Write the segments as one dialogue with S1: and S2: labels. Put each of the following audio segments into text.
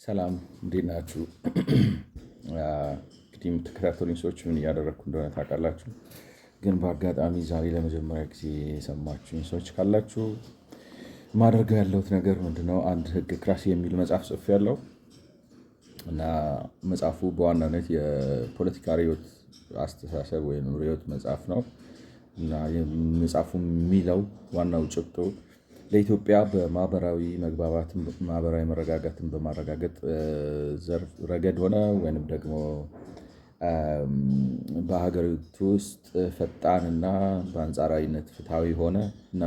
S1: ሰላም እንዴት ናችሁ? እንግዲህ የምትከታተሉኝ ሰዎች ምን እያደረግኩ እንደሆነ ታውቃላችሁ። ግን በአጋጣሚ ዛሬ ለመጀመሪያ ጊዜ የሰማችሁኝ ሰዎች ካላችሁ ማድረገው ያለሁት ነገር ምንድነው? አንድ ህግ ክራሲ የሚል መጽሐፍ ጽፌያለሁ እና መጽሐፉ በዋናነት የፖለቲካ ርዕዮት አስተሳሰብ ወይም ርዕዮት መጽሐፍ ነው እና መጽሐፉ የሚለው ዋናው ጭብጡ ለኢትዮጵያ በማህበራዊ መግባባትን ማህበራዊ መረጋጋትን በማረጋገጥ ዘርፍ ረገድ ሆነ ወይንም ደግሞ በሀገሪቱ ውስጥ ፈጣንና በአንጻራዊነት ፍትሐዊ ሆነ እና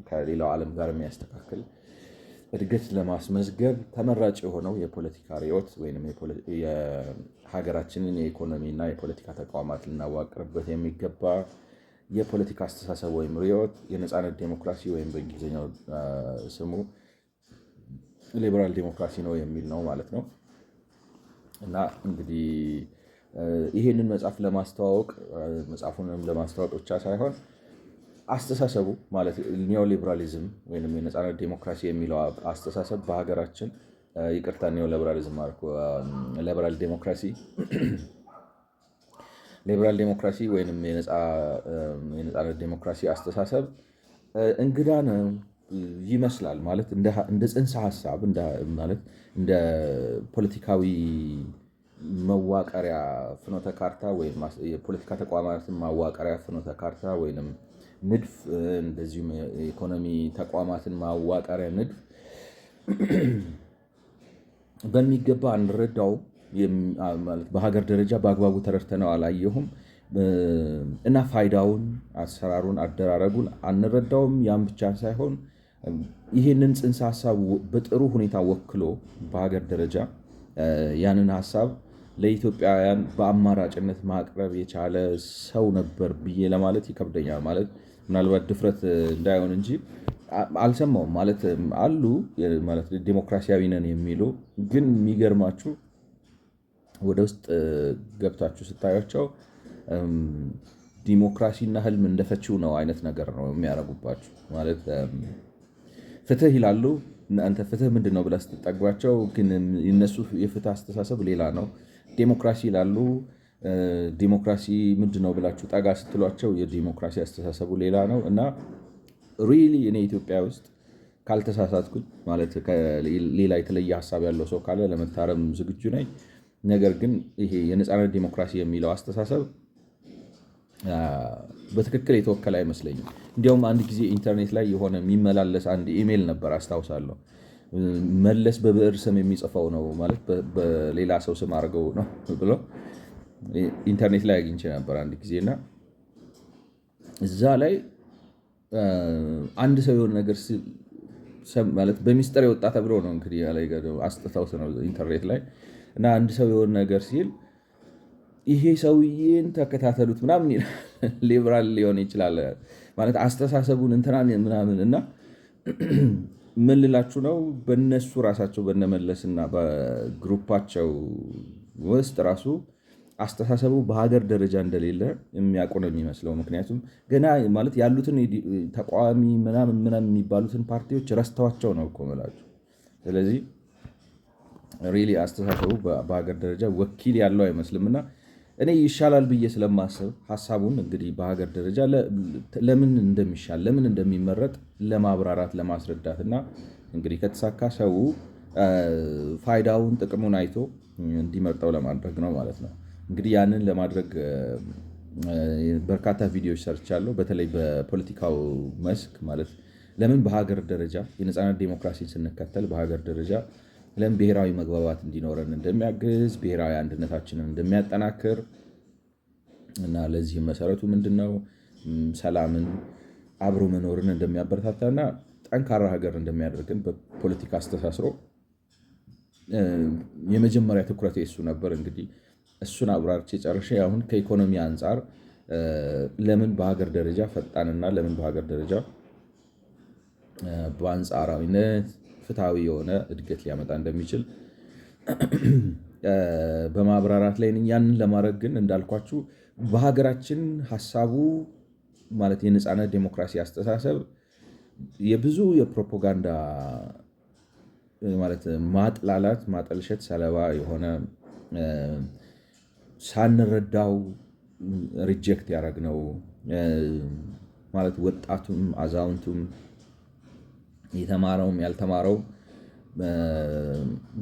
S1: ከሌላው ዓለም ጋር የሚያስተካክል እድገት ለማስመዝገብ ተመራጭ የሆነው የፖለቲካ ርዕዮት ወይም የሀገራችንን የኢኮኖሚና የፖለቲካ ተቋማት ልናዋቅርበት የሚገባ የፖለቲካ አስተሳሰብ ወይም ርዕዮት የነፃነት ዴሞክራሲ ወይም በእንግሊዝኛው ስሙ ሊበራል ዴሞክራሲ ነው የሚል ነው ማለት ነው። እና እንግዲህ ይሄንን መጽሐፍ መጽሐፉንም ለማስተዋወቅ ብቻ ሳይሆን አስተሳሰቡ ማለት ኒዮ ሊበራሊዝም ወይም የነፃነት ዴሞክራሲ የሚለው አስተሳሰብ በሀገራችን ይቅርታ ኒዮ ሊበራሊዝም አልኩ ሊበራል ዴሞክራሲ ሊበራል ዴሞክራሲ ወይም የነፃነት ዴሞክራሲ አስተሳሰብ እንግዳ ነው ይመስላል። ማለት እንደ ጽንሰ ሀሳብ ማለት እንደ ፖለቲካዊ መዋቀሪያ ፍኖተ ካርታ ወይም የፖለቲካ ተቋማትን ማዋቀሪያ ፍኖተ ካርታ ወይም ንድፍ እንደዚሁም የኢኮኖሚ ተቋማትን ማዋቀሪያ ንድፍ በሚገባ አንረዳውም። በሀገር ደረጃ በአግባቡ ተረድተነው አላየሁም እና ፋይዳውን፣ አሰራሩን፣ አደራረጉን አንረዳውም። ያም ብቻ ሳይሆን ይህንን ጽንሰ ሀሳብ በጥሩ ሁኔታ ወክሎ በሀገር ደረጃ ያንን ሀሳብ ለኢትዮጵያውያን በአማራጭነት ማቅረብ የቻለ ሰው ነበር ብዬ ለማለት ይከብደኛል። ማለት ምናልባት ድፍረት እንዳይሆን እንጂ አልሰማውም ማለት አሉ ማለት ዴሞክራሲያዊ ነን የሚሉ ግን የሚገርማችሁ ወደ ውስጥ ገብታችሁ ስታያቸው ዲሞክራሲና ህልም እንደፈችው ነው አይነት ነገር ነው የሚያደርጉባችሁ። ማለት ፍትህ ይላሉ፣ እናንተ ፍትህ ምንድን ነው ብላ ስትጠግባቸው ግን የነሱ የፍትህ አስተሳሰብ ሌላ ነው። ዴሞክራሲ ይላሉ፣ ዲሞክራሲ ምንድን ነው ብላችሁ ጠጋ ስትሏቸው የዲሞክራሲ አስተሳሰቡ ሌላ ነው። እና ሪሊ እኔ ኢትዮጵያ ውስጥ ካልተሳሳትኩኝ ማለት ሌላ የተለየ ሀሳብ ያለው ሰው ካለ ለመታረም ዝግጁ ነኝ። ነገር ግን ይሄ የነፃነት ዲሞክራሲ የሚለው አስተሳሰብ በትክክል የተወከለ አይመስለኝም። እንዲያውም አንድ ጊዜ ኢንተርኔት ላይ የሆነ የሚመላለስ አንድ ኢሜል ነበር አስታውሳለሁ። መለስ በብዕር ስም የሚጽፈው ነው ማለት በሌላ ሰው ስም አድርገው ነው ብሎ ኢንተርኔት ላይ አግኝቼ ነበር አንድ ጊዜ እና እዛ ላይ አንድ ሰው የሆነ ነገር ማለት በሚስጥር የወጣ ተብሎ ነው እንግዲህ አስጥተውት ነው ኢንተርኔት ላይ እና አንድ ሰው የሆነ ነገር ሲል ይሄ ሰውዬን ተከታተሉት ምናምን ሊበራል ሊሆን ይችላል ማለት አስተሳሰቡን እንትናን ምናምን እና ምን ልላችሁ ነው በነሱ ራሳቸው በነመለስና በግሩፓቸው ውስጥ ራሱ አስተሳሰቡ በሀገር ደረጃ እንደሌለ የሚያውቁ ነው የሚመስለው። ምክንያቱም ገና ማለት ያሉትን ተቃዋሚ ምናምን የሚባሉትን ፓርቲዎች ረስተዋቸው ነው እኮ የምላችሁ። ስለዚህ ሪሊ አስተሳሰቡ በሀገር ደረጃ ወኪል ያለው አይመስልም እና እኔ ይሻላል ብዬ ስለማስብ ሀሳቡን እንግዲህ በሀገር ደረጃ ለምን እንደሚሻል ለምን እንደሚመረጥ ለማብራራት ለማስረዳት እና እንግዲህ ከተሳካ ሰው ፋይዳውን ጥቅሙን አይቶ እንዲመርጠው ለማድረግ ነው ማለት ነው። እንግዲህ ያንን ለማድረግ በርካታ ቪዲዮዎች ሰርቻለሁ። በተለይ በፖለቲካው መስክ ማለት ለምን በሀገር ደረጃ የነፃነት ዴሞክራሲን ስንከተል በሀገር ደረጃ ለምን ብሔራዊ መግባባት እንዲኖረን እንደሚያግዝ፣ ብሔራዊ አንድነታችንን እንደሚያጠናክር እና ለዚህም መሰረቱ ምንድነው ሰላምን፣ አብሮ መኖርን እንደሚያበረታታና ጠንካራ ሀገር እንደሚያደርግን በፖለቲካ አስተሳስሮ የመጀመሪያ ትኩረት እሱ ነበር። እንግዲህ እሱን አብራርቼ ጨርሼ አሁን ከኢኮኖሚ አንጻር ለምን በሀገር ደረጃ ፈጣንና ለምን በሀገር ደረጃ በአንጻራዊነት ፍትሐዊ የሆነ እድገት ሊያመጣ እንደሚችል በማብራራት ላይ ነኝ። ያንን ለማድረግ ግን እንዳልኳችሁ በሀገራችን ሀሳቡ ማለት የነፃነት ዴሞክራሲ አስተሳሰብ የብዙ የፕሮፓጋንዳ ማለት ማጥላላት፣ ማጠልሸት ሰለባ የሆነ ሳንረዳው ሪጀክት ያደረግነው ማለት ወጣቱም አዛውንቱም የተማረውም ያልተማረው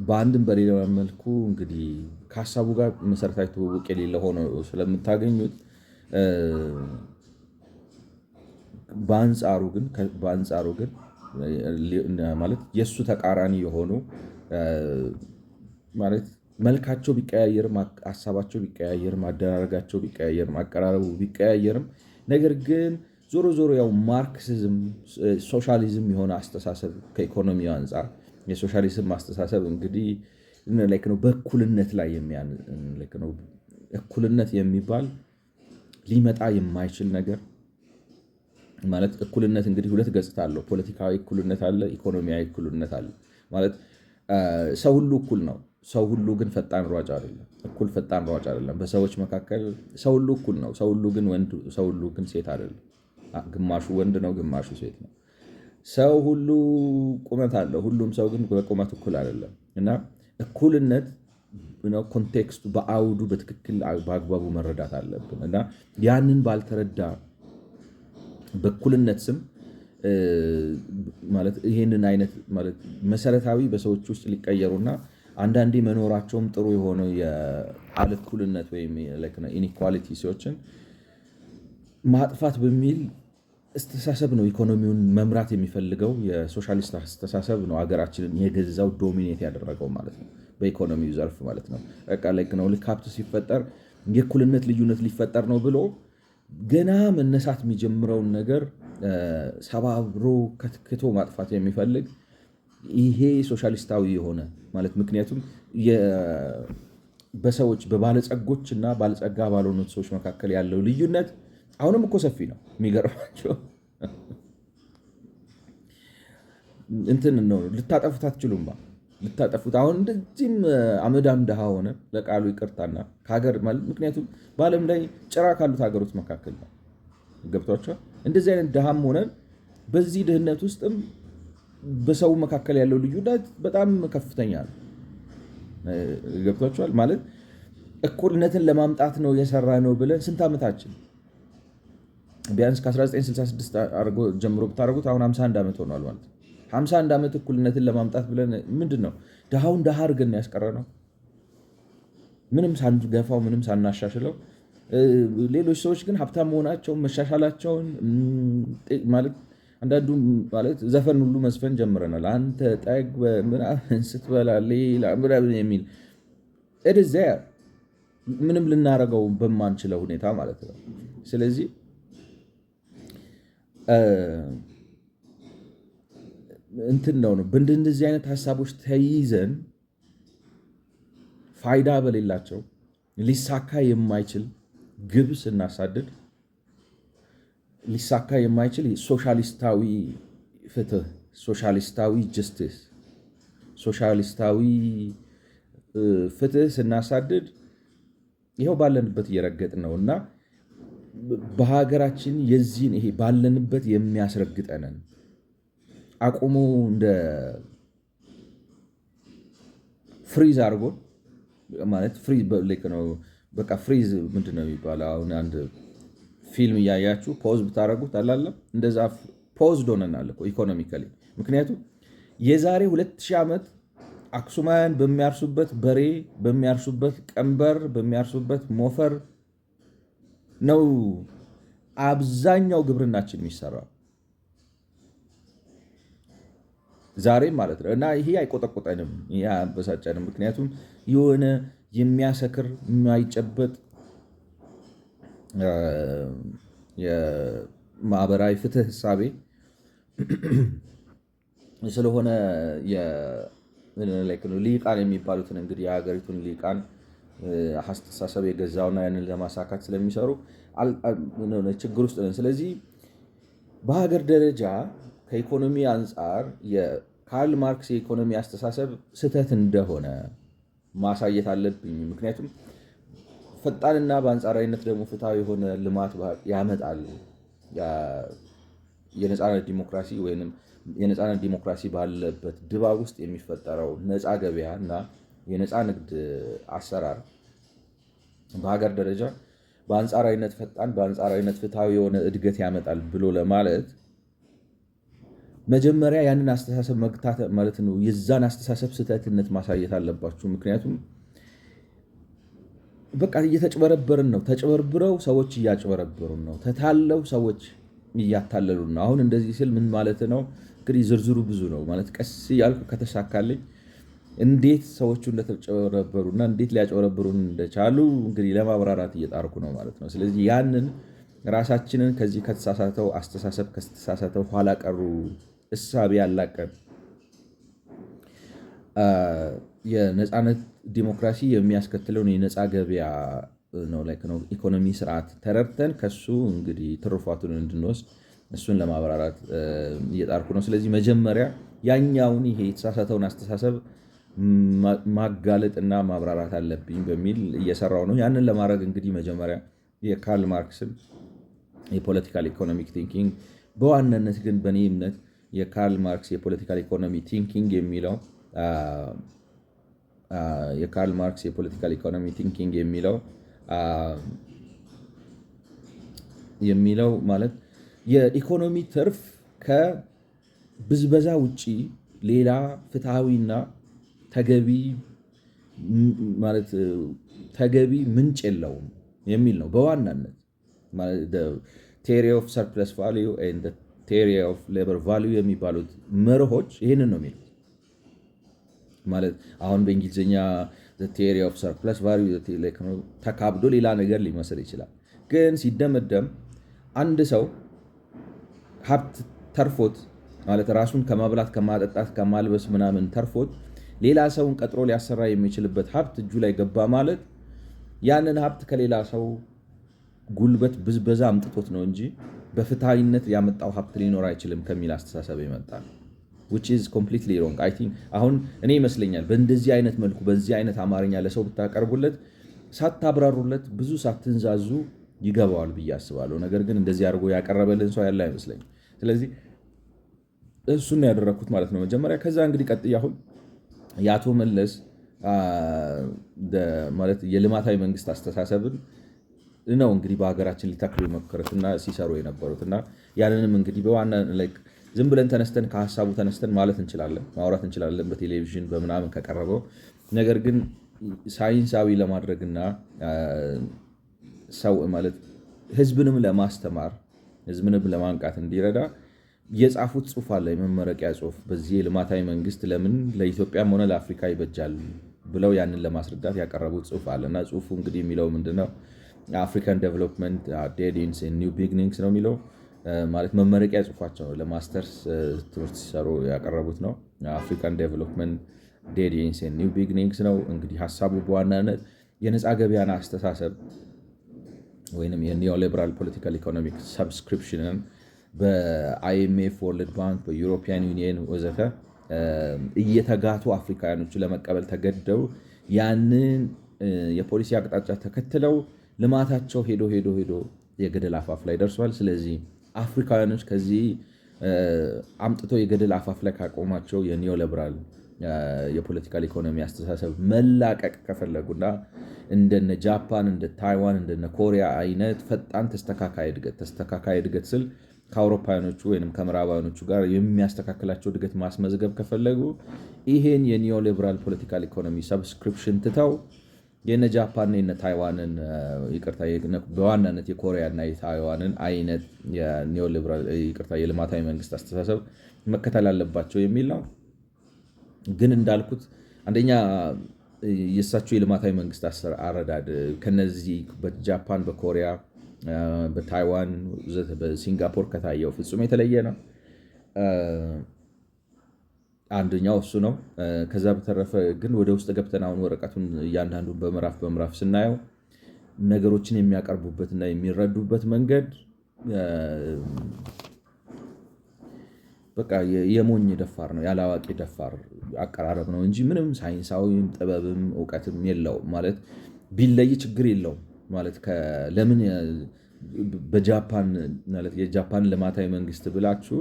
S1: በአንድም በሌላ መልኩ እንግዲህ ከሀሳቡ ጋር መሰረታዊ ትውውቅ የሌለ ሆኖ ስለምታገኙት በአንጻሩ ግን ማለት የእሱ ተቃራኒ የሆኑ ማለት መልካቸው ቢቀያየርም ሀሳባቸው ቢቀያየርም አደራረጋቸው ቢቀያየርም አቀራረቡ ቢቀያየርም ነገር ግን ዞሮ ዞሮ ያው ማርክሲዝም ሶሻሊዝም የሆነ አስተሳሰብ ከኢኮኖሚው አንጻር የሶሻሊዝም አስተሳሰብ እንግዲህ ነው በእኩልነት ላይ ነው። እኩልነት የሚባል ሊመጣ የማይችል ነገር ማለት እኩልነት እንግዲህ ሁለት ገጽታ አለው። ፖለቲካዊ እኩልነት አለ፣ ኢኮኖሚያዊ እኩልነት አለ። ማለት ሰው ሁሉ እኩል ነው። ሰው ሁሉ ግን ፈጣን ሯጭ አይደለም። እኩል ፈጣን ሯጭ አይደለም። በሰዎች መካከል ሰው ሁሉ እኩል ነው። ሰው ሁሉ ግን ሴት አይደለም። ግማሹ ወንድ ነው፣ ግማሹ ሴት ነው። ሰው ሁሉ ቁመት አለው። ሁሉም ሰው ግን በቁመት እኩል አይደለም እና እኩልነት ኮንቴክስቱ በአውዱ በትክክል በአግባቡ መረዳት አለብን እና ያንን ባልተረዳ በእኩልነት ስም ማለት ይሄንን አይነት ማለት መሰረታዊ በሰዎች ውስጥ ሊቀየሩና አንዳንዴ መኖራቸውም ጥሩ የሆነ የአለእኩልነት ወይም ኢኒኳሊቲ ሰዎችን ማጥፋት በሚል አስተሳሰብ ነው ኢኮኖሚውን መምራት የሚፈልገው የሶሻሊስት አስተሳሰብ ነው ሀገራችንን የገዛው ዶሚኔት ያደረገው ማለት ነው። በኢኮኖሚው ዘርፍ ማለት ነው። በቃ ልክ ሀብት ሲፈጠር የእኩልነት ልዩነት ሊፈጠር ነው ብሎ ገና መነሳት የሚጀምረውን ነገር ሰባብሮ ከትክቶ ማጥፋት የሚፈልግ ይሄ ሶሻሊስታዊ የሆነ ማለት ምክንያቱም በሰዎች በባለጸጎች እና ባለጸጋ ባልሆኑት ሰዎች መካከል ያለው ልዩነት አሁንም እኮ ሰፊ ነው። የሚገርማቸው እንትን ነው። ልታጠፉት አትችሉም። ልታጠፉት አሁን እንደዚህም አመዳም ድሃ ሆነ ለቃሉ ይቅርታና ከሀገር ምክንያቱም በዓለም ላይ ጭራ ካሉት ሀገሮች መካከል ነው። ገብቷቸዋል። እንደዚህ አይነት ድሃም ሆነን በዚህ ድህነት ውስጥም በሰው መካከል ያለው ልዩነት በጣም ከፍተኛ ነው። ገብቷቸዋል። ማለት እኩልነትን ለማምጣት ነው የሰራ ነው ብለን ስንት ዓመታችን ቢያንስ ከ1966 ጀምሮ ብታደርጉት አሁን 51 ዓመት ሆኗል ማለት ነው። 51 ዓመት እኩልነትን ለማምጣት ብለን ምንድን ነው ድሃውን ድሃ አድርገን ያስቀረ ነው። ምንም ሳንገፋው ምንም ሳናሻሽለው ሌሎች ሰዎች ግን ሀብታም መሆናቸውን መሻሻላቸውን ማለት አንዳንዱ ማለት ዘፈን ሁሉ መስፈን ጀምረናል። አንተ ጠግበህ ምናምን ስትበላ ሌላ ምናምን የሚል እዚያ ምንም ልናደርገው በማንችለው ሁኔታ ማለት ነው። ስለዚህ እንትን ነው በእንደዚህ አይነት ሀሳቦች ተይዘን ፋይዳ በሌላቸው ሊሳካ የማይችል ግብ ስናሳድድ ሊሳካ የማይችል ሶሻሊስታዊ ፍትህ፣ ሶሻሊስታዊ ጀስቲስ፣ ሶሻሊስታዊ ፍትህ ስናሳድድ ይኸው ባለንበት እየረገጥን ነው እና በሀገራችን የዚህን ይሄ ባለንበት የሚያስረግጠንን አቁሞ እንደ ፍሪዝ አድርጎን ማለት ፍሪዝ ነው። በቃ ፍሪዝ ምንድን ነው የሚባለው? አሁን አንድ ፊልም እያያችሁ ፖዝ ብታደረጉት አላለም እንደዛ ፖዝ ዶነናል ኢኮኖሚካሊ። ምክንያቱም የዛሬ 2000 ዓመት አክሱማውያን በሚያርሱበት በሬ፣ በሚያርሱበት ቀንበር፣ በሚያርሱበት ሞፈር ነው አብዛኛው ግብርናችን የሚሰራው ዛሬም ማለት ነው። እና ይሄ አይቆጠቆጠንም፣ ይሄ አያበሳጨንም። ምክንያቱም የሆነ የሚያሰክር የማይጨበጥ የማህበራዊ ፍትህ እሳቤ ስለሆነ ሊቃን የሚባሉትን እንግዲህ የሀገሪቱን ሊቃን አስተሳሰብ የገዛውና ያንን ለማሳካት ስለሚሰሩ ችግር ውስጥ ነን። ስለዚህ በሀገር ደረጃ ከኢኮኖሚ አንጻር የካርል ማርክስ የኢኮኖሚ አስተሳሰብ ስህተት እንደሆነ ማሳየት አለብኝ። ምክንያቱም ፈጣንና በአንጻራዊነት ደግሞ ፍትሃዊ የሆነ ልማት ያመጣል። የነፃነት ዲሞክራሲ ወይም የነፃነት ዲሞክራሲ ባለበት ድባብ ውስጥ የሚፈጠረው ነፃ ገበያ እና የነፃ ንግድ አሰራር በሀገር ደረጃ በአንጻራዊነት ፈጣን በአንጻራዊነት ፍትሐዊ የሆነ እድገት ያመጣል ብሎ ለማለት መጀመሪያ ያንን አስተሳሰብ መግታት ማለት ነው። የዛን አስተሳሰብ ስህተትነት ማሳየት አለባችሁ። ምክንያቱም በቃ እየተጭበረበርን ነው። ተጭበርብረው ሰዎች እያጭበረበሩን ነው። ተታለው ሰዎች እያታለሉን ነው። አሁን እንደዚህ ስል ምን ማለት ነው? እንግዲህ ዝርዝሩ ብዙ ነው ማለት ቀስ እያልኩ ከተሳካልኝ እንዴት ሰዎቹ እንደተጨበረበሩና እንዴት ሊያጭበረብሩን እንደቻሉ እንግዲህ ለማብራራት እየጣርኩ ነው ማለት ነው። ስለዚህ ያንን ራሳችንን ከዚህ ከተሳሳተው አስተሳሰብ ከተሳሳተው ኋላ ቀሩ እሳቤ ያላቀን የነፃነት ዲሞክራሲ የሚያስከትለውን የነፃ ገበያ ነው ኢኮኖሚ ስርዓት ተረድተን ከሱ እንግዲህ ትሩፋቱን እንድንወስድ እሱን ለማብራራት እየጣርኩ ነው። ስለዚህ መጀመሪያ ያኛውን ይሄ የተሳሳተውን አስተሳሰብ ማጋለጥና ማብራራት አለብኝ በሚል እየሰራው ነው። ያንን ለማድረግ እንግዲህ መጀመሪያ የካርል ማርክስን የፖለቲካል ኢኮኖሚክ ቲንኪንግ በዋናነት ግን በእኔ እምነት የካርል ማርክስ የፖለቲካል ኢኮኖሚ ቲንኪንግ የሚለው ማለት የኢኮኖሚ ትርፍ ከብዝበዛ ውጪ ሌላ ፍትሐዊና ተገቢ ምንጭ የለውም የሚል ነው በዋናነት። ቴሪ ኦፍ ሰርፕለስ ቫሊዩ ኤንድ ቴሪ ኦፍ ሌበር ቫሊዩ የሚባሉት መርሆች ይህንን ነው የሚሉት። ማለት አሁን በእንግሊዝኛ ቴሪ ኦፍ ሰርፕለስ ቫሊዩ ተካብዶ ሌላ ነገር ሊመስል ይችላል። ግን ሲደመደም አንድ ሰው ሀብት ተርፎት ማለት ራሱን ከማብላት ከማጠጣት ከማልበስ ምናምን ተርፎት ሌላ ሰውን ቀጥሮ ሊያሰራ የሚችልበት ሀብት እጁ ላይ ገባ ማለት ያንን ሀብት ከሌላ ሰው ጉልበት ብዝበዛ አምጥቶት ነው እንጂ በፍትሃዊነት ያመጣው ሀብት ሊኖር አይችልም ከሚል አስተሳሰብ ይመጣል። which is completely wrong I think አሁን እኔ ይመስለኛል በእንደዚህ አይነት መልኩ በዚህ አይነት አማርኛ ለሰው ብታቀርቡለት ሳታብራሩለት ብዙ ሳትንዛዙ ይገባዋል ብዬ አስባለሁ። ነገር ግን እንደዚህ አድርጎ ያቀረበልን ሰው ያለ አይመስለኝም። ስለዚህ እሱን ያደረኩት ማለት ነው መጀመሪያ። ከዛ እንግዲህ ቀጥዬ አሁን የአቶ መለስ ማለት የልማታዊ መንግስት አስተሳሰብን ነው እንግዲህ በሀገራችን ሊተክሉ የሞከሩትና ሲሰሩ የነበሩትና ያንንም እንግዲህ በዋና ዝም ብለን ተነስተን ከሀሳቡ ተነስተን ማለት እንችላለን ማውራት እንችላለን በቴሌቪዥን በምናምን ከቀረበው። ነገር ግን ሳይንሳዊ ለማድረግና ሰው ማለት ህዝብንም ለማስተማር ህዝብንም ለማንቃት እንዲረዳ የጻፉት ጽሑፍ አለ፣ የመመረቂያ ጽሑፍ። በዚህ የልማታዊ መንግስት ለምን ለኢትዮጵያም ሆነ ለአፍሪካ ይበጃል ብለው ያንን ለማስረዳት ያቀረቡት ጽሑፍ አለ እና ጽሑፉ እንግዲህ የሚለው ምንድነው? አፍሪካን ዴቨሎፕመንት ዴድ ኢንስ ኒው ቢግኒንግስ ነው የሚለው። ማለት መመረቂያ ጽሑፋቸው ለማስተርስ ትምህርት ሲሰሩ ያቀረቡት ነው። አፍሪካን ዴቨሎፕመንት ዴድ ኢንስ ኒው ቢግኒንግስ ነው። እንግዲህ ሀሳቡ በዋናነት የነፃ ገበያን አስተሳሰብ ወይም የኒዮሊበራል ፖለቲካል ኢኮኖሚክ ሰብስክሪፕሽንን በአይኤምኤፍ፣ ወርልድ ባንክ፣ በዩሮፒያን ዩኒየን ወዘተ እየተጋቱ አፍሪካውያኖቹ ለመቀበል ተገደው ያንን የፖሊሲ አቅጣጫ ተከትለው ልማታቸው ሄዶ የገደል አፋፍ ላይ ደርሷል። ስለዚህ አፍሪካውያኖች ከዚህ አምጥቶ የገደል አፋፍ ላይ ካቆማቸው የኒዮሊበራል የፖለቲካል ኢኮኖሚ አስተሳሰብ መላቀቅ ከፈለጉና እንደነ ጃፓን፣ እንደ ታይዋን፣ እንደነ ኮሪያ አይነት ፈጣን ተስተካካይ እድገት ስል ከአውሮፓውያኖቹ ወይም ከምዕራባውያኖቹ ጋር የሚያስተካክላቸው እድገት ማስመዝገብ ከፈለጉ ይሄን የኒዮሊበራል ፖለቲካል ኢኮኖሚ ሰብስክሪፕሽን ትተው የነ ጃፓን የነ ታይዋንን በዋናነት የኮሪያና የታይዋንን አይነት የልማታዊ መንግስት አስተሳሰብ መከተል አለባቸው የሚል ነው። ግን እንዳልኩት አንደኛ የእሳቸው የልማታዊ መንግስት አረዳድ ከነዚህ በጃፓን፣ በኮሪያ፣ በታይዋን፣ በሲንጋፖር ከታየው ፍጹም የተለየ ነው። አንደኛው እሱ ነው። ከዛ በተረፈ ግን ወደ ውስጥ ገብተን አሁን ወረቀቱን እያንዳንዱን በምዕራፍ ስናየው ነገሮችን የሚያቀርቡበትና የሚረዱበት መንገድ በቃ የሞኝ ደፋር ነው፣ ያለ አዋቂ ደፋር አቀራረብ ነው እንጂ ምንም ሳይንሳዊም ጥበብም እውቀትም የለውም። ማለት ቢለይ ችግር የለውም ማለት ለምን በጃፓን ማለት የጃፓን ልማታዊ መንግስት ብላችሁ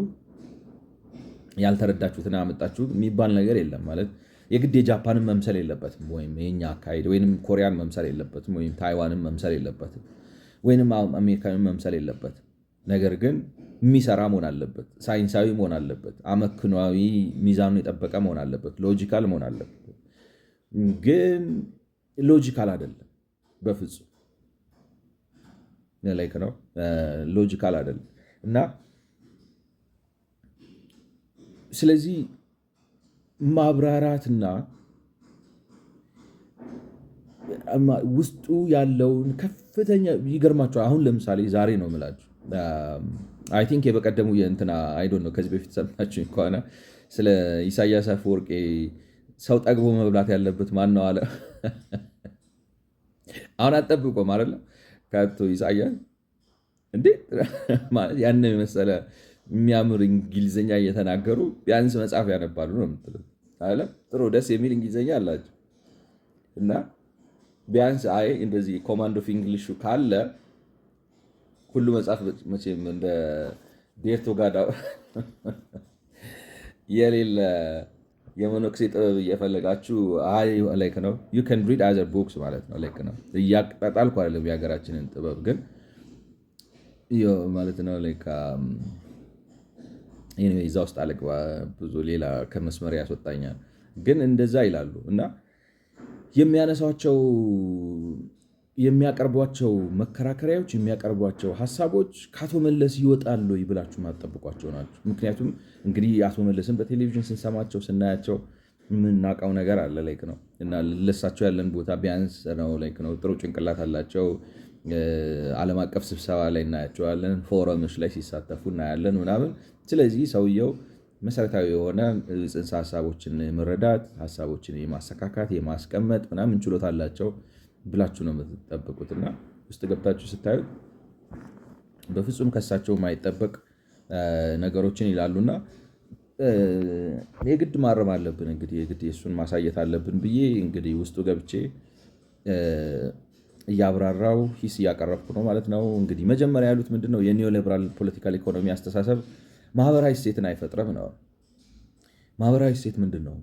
S1: ያልተረዳችሁትን አመጣችሁ የሚባል ነገር የለም። ማለት የግድ የጃፓንን መምሰል የለበትም፣ ወይም የኛ አካሄድ ወይም ኮሪያን መምሰል የለበትም፣ ወይም ታይዋንን መምሰል የለበትም፣ ወይም አሜሪካንን መምሰል የለበትም። ነገር ግን የሚሰራ መሆን አለበት፣ ሳይንሳዊ መሆን አለበት፣ አመክኗዊ ሚዛኑን የጠበቀ መሆን አለበት፣ ሎጂካል መሆን አለበት። ግን ሎጂካል አይደለም በፍጹም ላይክ ነው። ሎጂካል አይደለም እና ስለዚህ ማብራራትና ውስጡ ያለውን ከፍተኛ ይገርማቸዋል። አሁን ለምሳሌ ዛሬ ነው የምላችሁ አይ ቲንክ የበቀደሙ የእንትና አይዶን ነው ከዚህ በፊት ሰምታችሁ ከሆነ ስለ ኢሳያስ አፈወርቄ ሰው ጠግቦ መብላት ያለበት ማን ነው አለ። አሁን አጠብቆ ማለት ነው ከቶ ኢሳያስ እንዴ ማለት ያን የመሰለ የሚያምር እንግሊዝኛ እየተናገሩ ቢያንስ መጽሐፍ ያነባሉ ነው የምትለው አለ። ጥሩ ደስ የሚል እንግሊዝኛ አላቸው እና ቢያንስ አይ እንደዚህ ኮማንድ ኦፍ እንግሊሹ ካለ ሁሉ መጽሐፍ መቼም እንደ ዴርቶ ጋዳ የሌለ የመኖክሴ ጥበብ እየፈለጋችሁ ላይክ ነው ዩ ካን ሪድ አዘር ቡክስ ማለት ነው። ላይክ ነው እያጣጣልኩ አይደለም የሀገራችንን ጥበብ ግን ማለት ነው። ላይክ እዛ ውስጥ አለግባ ብዙ ሌላ ከመስመር ያስወጣኛል። ግን እንደዛ ይላሉ እና የሚያቀርቧቸው መከራከሪያዎች የሚያቀርቧቸው ሀሳቦች ከአቶ መለስ ይወጣሉ ብላችሁ ማጠብቋቸው ናቸው። ምክንያቱም እንግዲህ አቶ መለስን በቴሌቪዥን ስንሰማቸው ስናያቸው የምናውቀው ነገር አለ ላይክ ነው እና ለሳቸው ያለን ቦታ ቢያንስ ነው ላይክ ነው። ጥሩ ጭንቅላት አላቸው። ዓለም አቀፍ ስብሰባ ላይ እናያቸዋለን፣ ፎረሞች ላይ ሲሳተፉ እናያለን ምናምን። ስለዚህ ሰውየው መሰረታዊ የሆነ ጽንሰ ሀሳቦችን መረዳት፣ ሀሳቦችን የማሰካካት የማስቀመጥ ምናምን ችሎታ አላቸው ብላችሁ ነው የምትጠብቁትና ውስጥ ገብታችሁ ስታዩት በፍጹም ከሳቸው የማይጠበቅ ነገሮችን ይላሉና የግድ ማረም አለብን። እንግዲህ የግድ የእሱን ማሳየት አለብን ብዬ እንግዲህ ውስጡ ገብቼ እያብራራው ሂስ እያቀረብኩ ነው ማለት ነው። እንግዲህ መጀመሪያ ያሉት ምንድነው የኒዮሊበራል ፖለቲካል ኢኮኖሚ አስተሳሰብ ማህበራዊ እሴትን አይፈጥረም ነው። ማህበራዊ እሴት ምንድን ነው?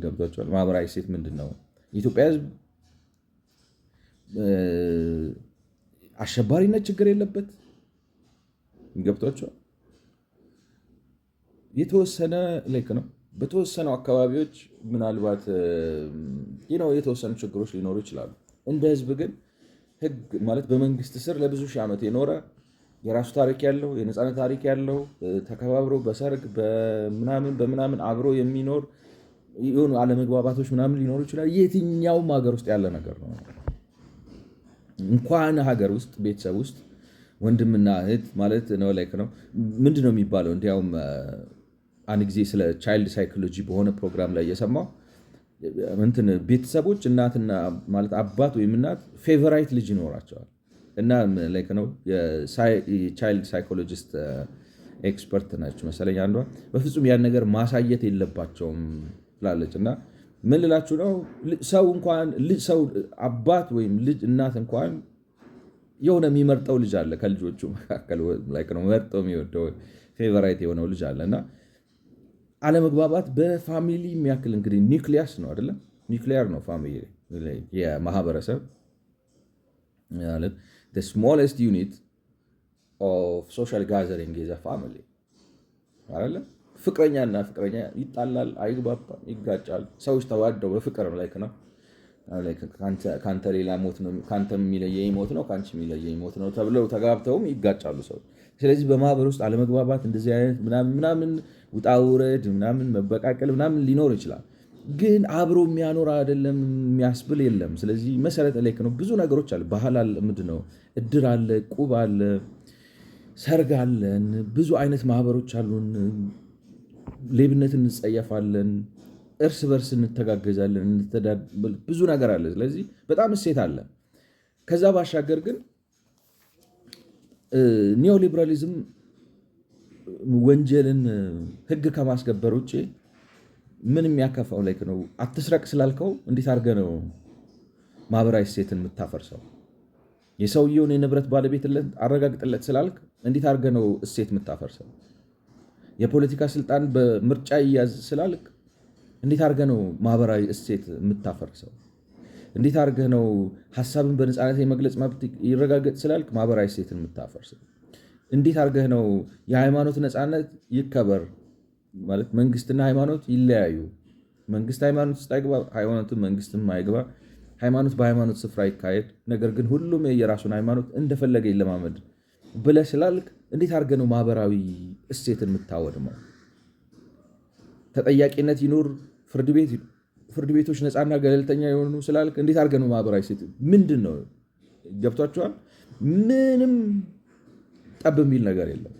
S1: ገብቷቸዋል። ማህበራዊ እሴት ምንድን ነው? የኢትዮጵያ ሕዝብ አሸባሪነት ችግር የለበት። ገብቷቸዋል። የተወሰነ ልክ ነው። በተወሰኑ አካባቢዎች ምናልባት የተወሰኑ ችግሮች ሊኖሩ ይችላሉ። እንደ ሕዝብ ግን ህግ ማለት በመንግስት ስር ለብዙ ሺህ ዓመት የኖረ የራሱ ታሪክ ያለው የነፃነት ታሪክ ያለው ተከባብሮ በሰርግ በምናምን አብሮ የሚኖር የሆኑ አለመግባባቶች ምናምን ሊኖሩ ይችላል። የትኛውም ሀገር ውስጥ ያለ ነገር ነው። እንኳን ሀገር ውስጥ ቤተሰብ ውስጥ ወንድምና እህት ማለት ነው ላይክ ነው ምንድን ነው የሚባለው? እንዲያውም አንድ ጊዜ ስለ ቻይልድ ሳይኮሎጂ በሆነ ፕሮግራም ላይ እየሰማሁ እንትን ቤተሰቦች እናትና ማለት አባት ወይም እናት ፌቨራይት ልጅ ይኖራቸዋል እና ላይክ ነው የቻይልድ ሳይኮሎጂስት ኤክስፐርት ናቸው መሰለኝ አንዷ በፍጹም ያን ነገር ማሳየት የለባቸውም ትላለች። እና ምን ልላችሁ ነው ሰው አባት ወይም ልጅ እናት እንኳን የሆነ የሚመርጠው ልጅ አለ ከልጆቹ መካከል ላይክ ነው መርጠው የሚወደው ፌቨራይት የሆነው ልጅ አለ። እና አለመግባባት በፋሚሊ የሚያክል እንግዲህ ኒውክሊያስ ነው አይደለም? ኒውክሊየር ነው ፋሚሊ የማህበረሰብ ማለት the smallest unit of social gathering is a family አይደለም? ፍቅረኛና ፍቅረኛ ይጣላል፣ አይግባባም፣ ይጋጫል። ሰዎች ተዋደው በፍቅር ላይክ ነው ከአንተ ሌላ ሞት ነው ከአንተ የሚለየኝ ሞት ነው ከአንቺ የሚለየኝ ሞት ነው ተብለው ተጋብተውም ይጋጫሉ ሰው። ስለዚህ በማህበር ውስጥ አለመግባባት እንደዚህ አይነት ምናምን ውጣ ውረድ ምናምን መበቃቀል ምናምን ሊኖር ይችላል። ግን አብሮ የሚያኖር አይደለም የሚያስብል የለም። ስለዚህ መሰረተ ላይ ነው ብዙ ነገሮች አለ። ባህል አለ፣ ምንድን ነው እድር አለ፣ ቁብ አለ፣ ሰርግ አለን፣ ብዙ አይነት ማህበሮች አሉን። ሌብነት እንጸየፋለን፣ እርስ በርስ እንተጋገዛለን፣ ብዙ ነገር አለ። ስለዚህ በጣም እሴት አለ። ከዛ ባሻገር ግን ኒዮሊበራሊዝም ወንጀልን ህግ ከማስከበር ውጭ ምን የሚያከፋው ላይክ ነው? አትስረቅ ስላልከው እንዴት አድርገህ ነው ማህበራዊ እሴትን የምታፈርሰው? የሰውየውን የንብረት ባለቤትነት አረጋግጥለት ስላልክ እንዴት አድርገህ ነው እሴት የምታፈርሰው? የፖለቲካ ስልጣን በምርጫ ይያዝ ስላልክ እንዴት አድርገህ ነው ማህበራዊ እሴት የምታፈርሰው? እንዴት አድርገህ ነው ሀሳብን በነፃነት የመግለጽ መብት ይረጋገጥ ስላልክ ማህበራዊ እሴትን የምታፈርሰው? እንዴት አድርገህ ነው የሃይማኖት ነፃነት ይከበር ማለት መንግስትና ሃይማኖት ይለያዩ፣ መንግስት ሃይማኖት ውስጥ አይግባ፣ ሃይማኖትም መንግስትም አይግባ፣ ሃይማኖት በሃይማኖት ስፍራ ይካሄድ፣ ነገር ግን ሁሉም የራሱን ሃይማኖት እንደፈለገ ይለማመድ ብለህ ስላልክ እንዴት አድርገህ ነው ማህበራዊ እሴትን የምታወድመው? ተጠያቂነት ይኑር፣ ፍርድ ቤቶች ነፃና ገለልተኛ የሆኑ ስላልክ እንዴት አድርገህ ነው ማህበራዊ እሴት ምንድን ነው? ገብቷቸዋል? ምንም ጠብ የሚል ነገር የለም።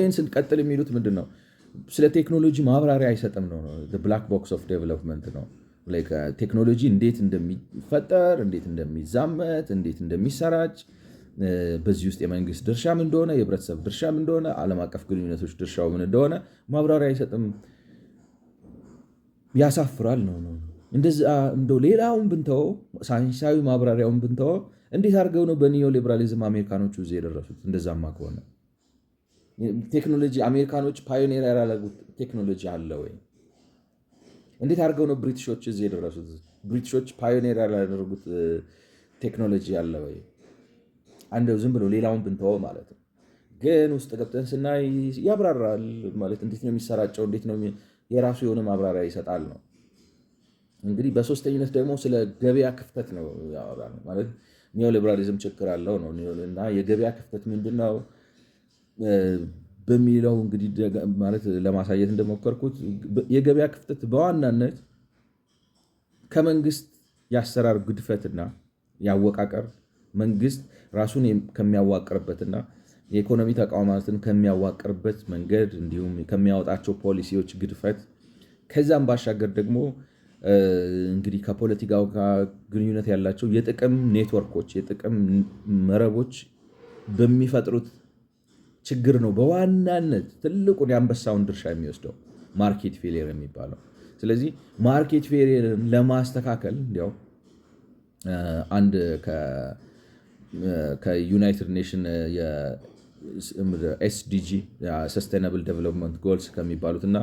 S1: ን ስንቀጥል የሚሉት ምንድን ነው? ስለ ቴክኖሎጂ ማብራሪያ አይሰጥም ነው። ብላክ ቦክስ ኦፍ ዴቨሎፕመንት ነው። ቴክኖሎጂ እንዴት እንደሚፈጠር፣ እንዴት እንደሚዛመት፣ እንዴት እንደሚሰራጭ፣ በዚህ ውስጥ የመንግስት ድርሻ ምን እንደሆነ፣ የህብረተሰብ ድርሻ ምን እንደሆነ፣ ዓለም አቀፍ ግንኙነቶች ድርሻው ምን እንደሆነ ማብራሪያ አይሰጥም። ያሳፍራል ነው። እንደው ሌላውን ብንተወው፣ ሳይንሳዊ ማብራሪያውን ብንተወው፣ እንዴት አድርገው ነው በኒዮ ሊበራሊዝም አሜሪካኖቹ እዚህ የደረሱት? እንደዛማ ከሆነ ቴክኖሎጂ አሜሪካኖች ፓዮኒር ያላደረጉት ቴክኖሎጂ አለ ወይ? እንዴት አድርገው ነው ብሪቲሾች እዚህ የደረሱት? ብሪቲሾች ፓዮኒር ያላደረጉት ቴክኖሎጂ አለ ወይ? አንደው ዝም ብሎ ሌላውን ብንተወው ማለት ነው። ግን ውስጥ ገብተን ስናይ ያብራራል ማለት እንዴት ነው የሚሰራጨው፣ እንዴት ነው የራሱ የሆነ ማብራሪያ ይሰጣል ነው። እንግዲህ በሶስተኝነት ደግሞ ስለ ገበያ ክፍተት ነው ያወራል ማለት ኒዮሊበራሊዝም ችግር አለው ነው እና የገበያ ክፍተት ምንድን ነው በሚለው እንግዲህ ማለት ለማሳየት እንደሞከርኩት የገበያ ክፍተት በዋናነት ከመንግስት የአሰራር ግድፈትና ያወቃቀር መንግስት ራሱን ከሚያዋቅርበትና የኢኮኖሚ ተቋማትን ከሚያዋቅርበት መንገድ እንዲሁም ከሚያወጣቸው ፖሊሲዎች ግድፈት ከዛም ባሻገር ደግሞ እንግዲህ ከፖለቲካው ጋር ግንኙነት ያላቸው የጥቅም ኔትወርኮች የጥቅም መረቦች በሚፈጥሩት ችግር ነው በዋናነት ትልቁን የአንበሳውን ድርሻ የሚወስደው ማርኬት ፌሊየር የሚባለው። ስለዚህ ማርኬት ፌሊየርን ለማስተካከል እንዲያው አንድ ከዩናይትድ ኔሽን ኤስዲጂ ሰስቴናብል ዴቨሎፕመንት ጎልስ ከሚባሉት እና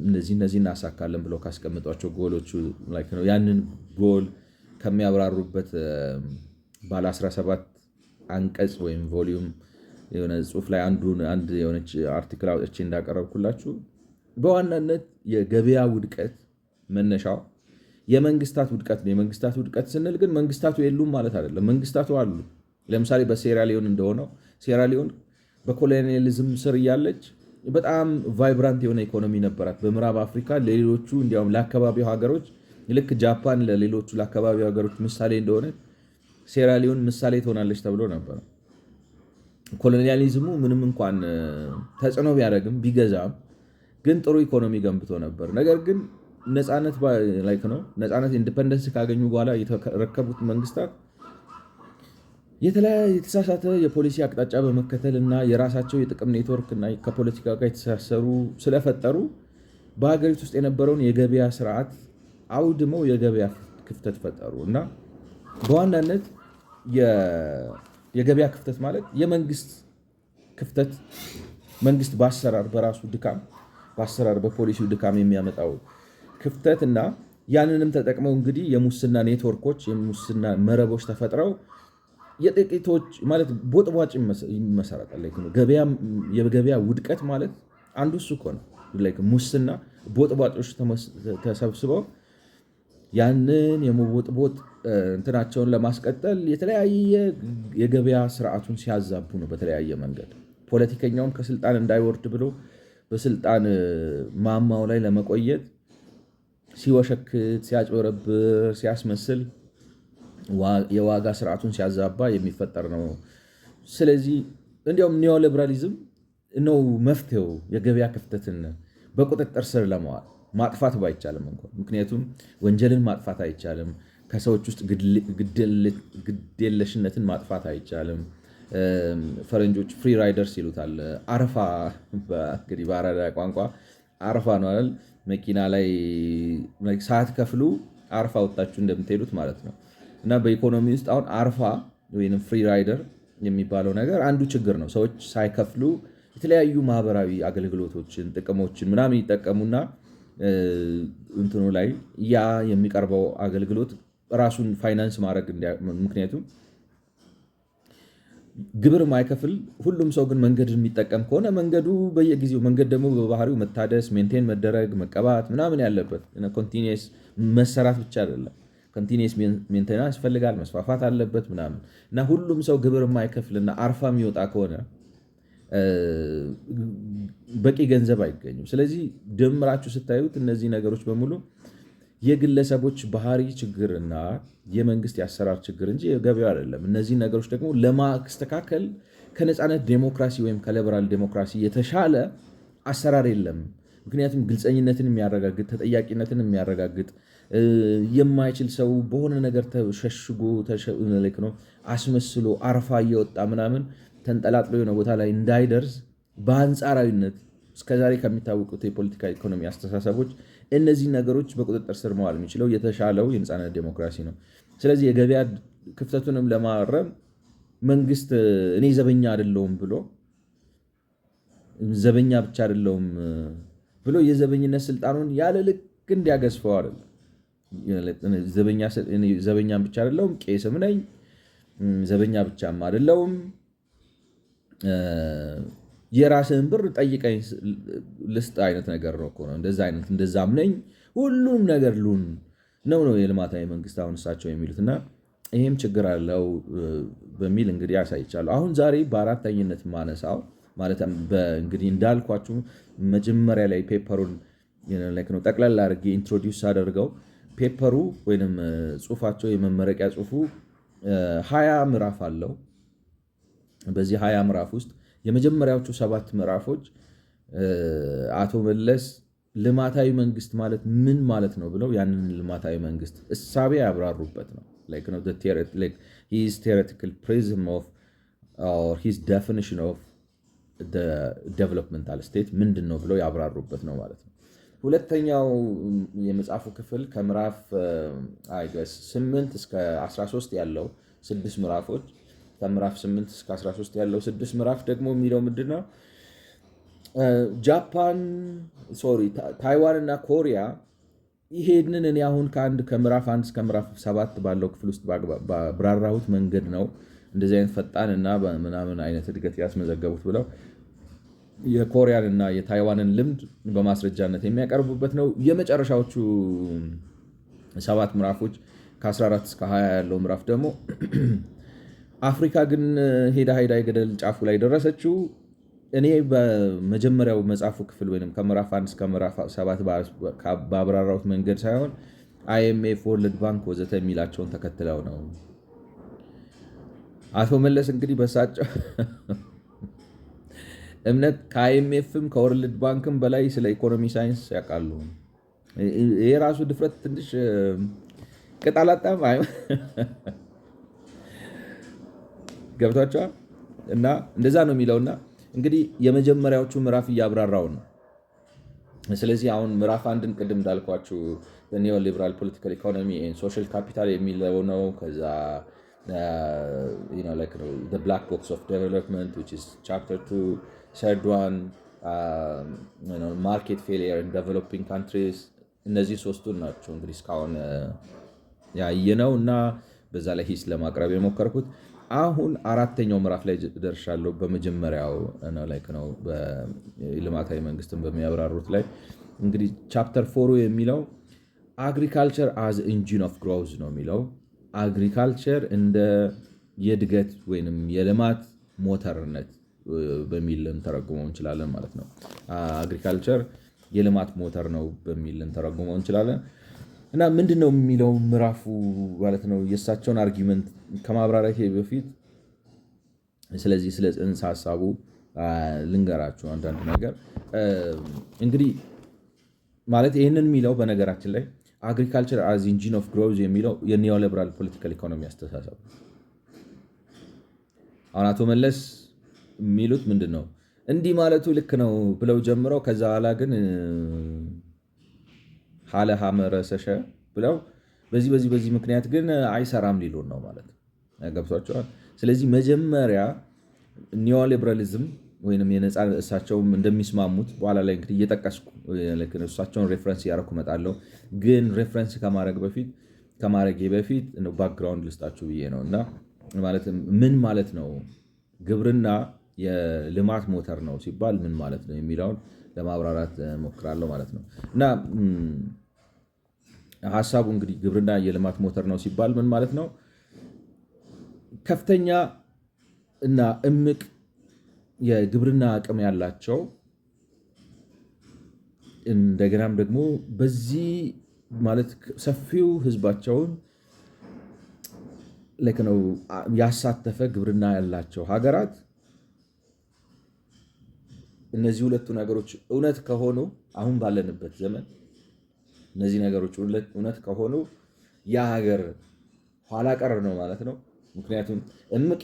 S1: እነዚህ እናሳካለን ብለው ካስቀምጧቸው ጎሎቹ ነው ያንን ጎል ከሚያብራሩበት ባለ 17 አንቀጽ ወይም ቮሊዩም የሆነ ጽሁፍ ላይ አንድ የሆነች አርቲክል አውጥቼ እንዳቀረብኩላችሁ በዋናነት የገበያ ውድቀት መነሻው የመንግስታት ውድቀት ነው። የመንግስታት ውድቀት ስንል ግን መንግስታቱ የሉም ማለት አይደለም። መንግስታቱ አሉ። ለምሳሌ በሴራሊዮን እንደሆነው ሴራሊዮን በኮሎኒያሊዝም ስር እያለች በጣም ቫይብራንት የሆነ ኢኮኖሚ ነበራት። በምዕራብ አፍሪካ ለሌሎቹ እንዲያውም ለአካባቢው ሀገሮች ልክ ጃፓን ለሌሎቹ ለአካባቢው ሀገሮች ምሳሌ እንደሆነ ሴራሊዮን ምሳሌ ትሆናለች ተብሎ ነበር። ኮሎኒያሊዝሙ ምንም እንኳን ተጽዕኖ ቢያደርግም ቢገዛም ግን ጥሩ ኢኮኖሚ ገንብቶ ነበር። ነገር ግን ነፃነት ኢንዲፐንደንስ ካገኙ በኋላ የተረከቡት መንግስታት የተሳሳተ የፖሊሲ አቅጣጫ በመከተል እና የራሳቸው የጥቅም ኔትወርክ እና ከፖለቲካ ጋር የተሳሰሩ ስለፈጠሩ በሀገሪቱ ውስጥ የነበረውን የገበያ ስርዓት አውድመው የገበያ ክፍተት ፈጠሩ እና በዋናነት የገበያ ክፍተት ማለት የመንግስት ክፍተት መንግስት በአሰራር በራሱ ድካም በአሰራር በፖሊሲው ድካም የሚያመጣው ክፍተት እና ያንንም ተጠቅመው እንግዲህ የሙስና ኔትወርኮች የሙስና መረቦች ተፈጥረው የጥቂቶች ማለት ቦጥቧጭ ይመሰረታል። የገበያ ውድቀት ማለት አንዱ እሱ እኮ ነው። ሙስና ቦጥቧጮች ተሰብስበው ያንን የመቦጥቦጥ እንትናቸውን ለማስቀጠል የተለያየ የገበያ ስርዓቱን ሲያዛቡ ነው። በተለያየ መንገድ ፖለቲከኛውም ከስልጣን እንዳይወርድ ብሎ በስልጣን ማማው ላይ ለመቆየት ሲወሸክት፣ ሲያጭበረብር፣ ሲያስመስል የዋጋ ስርዓቱን ሲያዛባ የሚፈጠር ነው። ስለዚህ እንዲያውም ኒዮሊበራሊዝም ነው መፍትሄው የገበያ ክፍተትን በቁጥጥር ስር ለማዋል ማጥፋት ባይቻልም እንኳን ምክንያቱም ወንጀልን ማጥፋት አይቻልም። ከሰዎች ውስጥ ግዴለሽነትን ማጥፋት አይቻልም። ፈረንጆች ፍሪ ራይደርስ ይሉታል። አረፋ እንግዲህ በአራዳ ቋንቋ አረፋ ነው አይደል? መኪና ላይ ሳትከፍሉ አረፋ ወጣችሁ እንደምትሄዱት ማለት ነው። እና በኢኮኖሚ ውስጥ አሁን አረፋ ወይም ፍሪ ራይደር የሚባለው ነገር አንዱ ችግር ነው። ሰዎች ሳይከፍሉ የተለያዩ ማህበራዊ አገልግሎቶችን ጥቅሞችን ምናምን ይጠቀሙና እንትኑ ላይ ያ የሚቀርበው አገልግሎት ራሱን ፋይናንስ ማድረግ ምክንያቱም ግብር ማይከፍል ሁሉም ሰው ግን መንገድ የሚጠቀም ከሆነ መንገዱ በየጊዜው መንገድ ደግሞ በባህሪው መታደስ ሜንቴን መደረግ መቀባት ምናምን ያለበት ኮንቲኒየስ መሰራት ብቻ አይደለም። ኮንቲኒየስ ሜንቴናንስ ይፈልጋል፣ መስፋፋት አለበት ምናምን እና ሁሉም ሰው ግብር የማይከፍልና አርፋ የሚወጣ ከሆነ በቂ ገንዘብ አይገኝም። ስለዚህ ደምራችሁ ስታዩት እነዚህ ነገሮች በሙሉ የግለሰቦች ባህሪ ችግርና የመንግስት የአሰራር ችግር እንጂ የገበያው አይደለም። እነዚህ ነገሮች ደግሞ ለማስተካከል ከነፃነት ዴሞክራሲ ወይም ከሊበራል ዴሞክራሲ የተሻለ አሰራር የለም። ምክንያቱም ግልፀኝነትን የሚያረጋግጥ ተጠያቂነትን የሚያረጋግጥ የማይችል ሰው በሆነ ነገር ተሸሽጎ አስመስሎ አርፋ እየወጣ ምናምን ተንጠላጥሎ የሆነ ቦታ ላይ እንዳይደርስ በአንጻራዊነት እስከዛሬ ከሚታወቁት የፖለቲካ ኢኮኖሚ አስተሳሰቦች እነዚህ ነገሮች በቁጥጥር ስር መዋል የሚችለው የተሻለው የነፃነት ዴሞክራሲ ነው። ስለዚህ የገበያ ክፍተቱንም ለማረም መንግስት እኔ ዘበኛ አይደለሁም ብሎ ዘበኛ ብቻ አይደለሁም ብሎ የዘበኝነት ስልጣኑን ያለ ልክ እንዲያገዝፈው አይደለም። ዘበኛም ብቻ አይደለሁም ቄስም ነኝ፣ ዘበኛ ብቻም አይደለሁም የራስህን ብር ጠይቀኝ ልስጥ አይነት ነገር ነው እኮ ነው። እንደዛም ነኝ ሁሉም ነገር ሉን ነው የልማታዊ መንግስት አሁን እሳቸው የሚሉት እና ይህም ችግር አለው በሚል እንግዲህ ያሳይቻለሁ። አሁን ዛሬ በአራተኝነት ማነሳው ማለትም እንግዲህ እንዳልኳችሁ መጀመሪያ ላይ ፔፐሩን ጠቅላላ አድርጌ ኢንትሮዲውስ አደርገው ፔፐሩ ወይም ጽሁፋቸው የመመረቂያ ጽሁፉ 20 ምዕራፍ አለው። በዚህ 20 ምዕራፍ ውስጥ የመጀመሪያዎቹ 7 ምዕራፎች አቶ መለስ ልማታዊ መንግስት ማለት ምን ማለት ነው ብለው ያንን ልማታዊ መንግስት እሳቤ ያብራሩበት ነው። his theoretical prism of or his definition of the developmental state ምንድን ነው ብለው ያብራሩበት ነው ማለት ነው። ሁለተኛው የመጽሐፉ ክፍል ከምዕራፍ 8 እስከ 13 ያለው 6 ምዕራፎች ከምዕራፍ 8 እስከ 13 ያለው 6 ምዕራፍ ደግሞ የሚለው ምንድነው? ታይዋን እና ኮሪያ ይሄንን እኔ አሁን ከምዕራፍ 1 እስከ ምዕራፍ 7 ባለው ክፍል ውስጥ ባብራራሁት መንገድ ነው እንደዚህ አይነት ፈጣን እና ምናምን አይነት እድገት ያስመዘገቡት ብለው የኮሪያን እና የታይዋንን ልምድ በማስረጃነት የሚያቀርቡበት ነው። የመጨረሻዎቹ 7 ምዕራፎች ከ14 እስከ 20 ያለው ምዕራፍ ደግሞ አፍሪካ ግን ሄዳ የገደል ጫፉ ላይ ደረሰችው እኔ በመጀመሪያው መጽሐፉ ክፍል ወይም ከምዕራፍ 1 እስከ ምዕራፍ 7 ባብራራሁት መንገድ ሳይሆን IMF ወርልድ ባንክ ወዘተ የሚላቸውን ተከትለው ነው። አቶ መለስ እንግዲህ በሳቸው እምነት ከIMFም ከወርልድ ባንክም በላይ ስለ ኢኮኖሚ ሳይንስ ያውቃሉ። ይሄ ራሱ ድፍረት ትንሽ ቅጣላጣም ገብቷቸዋል እና እንደዛ ነው የሚለውና እንግዲህ የመጀመሪያዎቹ ምዕራፍ እያብራራው ነው። ስለዚህ አሁን ምዕራፍ 1ን ቅድም እንዳልኳችሁ ኒዮ ሊበራል ፖለቲካል ኢኮኖሚ ኤንድ ሶሻል ካፒታል የሚለው ነው። ከዛ ብላክ ቦክስ ኦፍ ዴቨሎፕመንት which is chapter 2 third one ማርኬት ፌሊየር ኢን ዴቨሎፒንግ ካንትሪስ እነዚህ ሶስቱን ናቸው እንግዲህ እስካሁን ያየነው እና በዛ ላይ ሂስ ለማቅረብ የሞከርኩት። አሁን አራተኛው ምዕራፍ ላይ ደርሻለሁ። በመጀመሪያው ነው በልማታዊ መንግስትን በሚያብራሩት ላይ እንግዲህ ቻፕተር 4 የሚለው አግሪካልቸር አዝ ኢንጂን ኦፍ ግሮዝ ነው የሚለው። አግሪካልቸር እንደ የእድገት ወይንም የልማት ሞተርነት በሚል ልንተረጉመው እንችላለን ማለት ነው። አግሪካልቸር የልማት ሞተር ነው በሚል ልንተረጉመው እንችላለን። እና ምንድን ነው የሚለው ምዕራፉ ማለት ነው የእሳቸውን አርጊመንት ከማብራሪያቴ በፊት ስለዚህ ስለ ጽንሰ ሀሳቡ ልንገራችሁ አንዳንድ ነገር። እንግዲህ ማለት ይህንን የሚለው በነገራችን ላይ አግሪካልቸር አዝ ኢንጂን ኦፍ ግሮዝ የሚለው የኒዮሊበራል ፖለቲካል ኢኮኖሚ አስተሳሰብ። አሁን አቶ መለስ የሚሉት ምንድን ነው እንዲህ ማለቱ ልክ ነው ብለው ጀምረው ከዛ በኋላ ግን ሀለ ሀመረሰሸ ብለው በዚህ ምክንያት ግን አይሰራም ሊሉን ነው ማለት ነው። ገብቷቸዋል። ስለዚህ መጀመሪያ ኒዮሊበራሊዝም ወይንም የነፃ እሳቸውም እንደሚስማሙት በኋላ ላይ እንግዲህ እየጠቀስኩ እሳቸውን ሬፈረንስ እያደረኩ እመጣለሁ። ግን ሬፈረንስ ከማድረጌ በፊት ባክግራውንድ ልስጣችሁ ብዬ ነው። እና ማለት ምን ማለት ነው ግብርና የልማት ሞተር ነው ሲባል ምን ማለት ነው የሚለውን ለማብራራት ሞክራለሁ ማለት ነው። እና ሀሳቡ እንግዲህ ግብርና የልማት ሞተር ነው ሲባል ምን ማለት ነው? ከፍተኛ እና እምቅ የግብርና አቅም ያላቸው እንደገናም ደግሞ በዚህ ማለት ሰፊው ህዝባቸውን ነው ያሳተፈ ግብርና ያላቸው ሀገራት እነዚህ ሁለቱ ነገሮች እውነት ከሆኑ አሁን ባለንበት ዘመን እነዚህ ነገሮች እውነት ከሆኑ ያ ሀገር ኋላ ቀር ነው ማለት ነው። ምክንያቱም እምቅ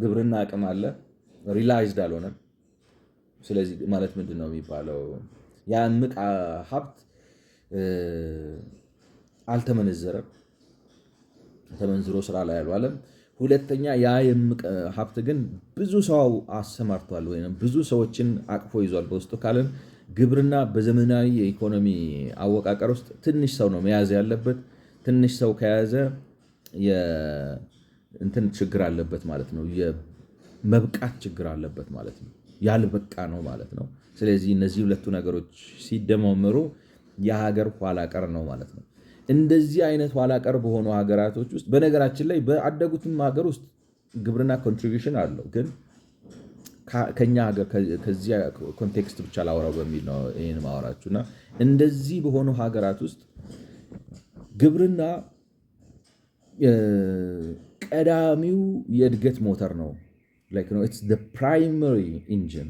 S1: ግብርና አቅም አለ፣ ሪላይዝድ አልሆነም። ስለዚህ ማለት ምንድን ነው የሚባለው? ያ እምቅ ሀብት አልተመነዘረም፣ ተመንዝሮ ስራ ላይ አልዋለም። ሁለተኛ ያ የእምቅ ሀብት ግን ብዙ ሰው አሰማርቷል ወይም ብዙ ሰዎችን አቅፎ ይዟል በውስጡ ካለን ግብርና በዘመናዊ የኢኮኖሚ አወቃቀር ውስጥ ትንሽ ሰው ነው መያዝ ያለበት። ትንሽ ሰው ከያዘ እንትን ችግር አለበት ማለት ነው። የመብቃት ችግር አለበት ማለት ነው። ያልበቃ ነው ማለት ነው። ስለዚህ እነዚህ ሁለቱ ነገሮች ሲደማመሩ የሀገር ኋላ ቀር ነው ማለት ነው። እንደዚህ አይነት ኋላ ቀር በሆኑ ሀገራቶች ውስጥ በነገራችን ላይ በአደጉትም ሀገር ውስጥ ግብርና ኮንትሪቢዩሽን አለው። ግን ከኛ ሀገር ከዚያ ኮንቴክስት ብቻ ላወራው በሚል ነው ይህን ማወራችሁ። እና እንደዚህ በሆኑ ሀገራት ውስጥ ግብርና ቀዳሚው የእድገት ሞተር ነው። ፕራይመሪ ኢንጂን።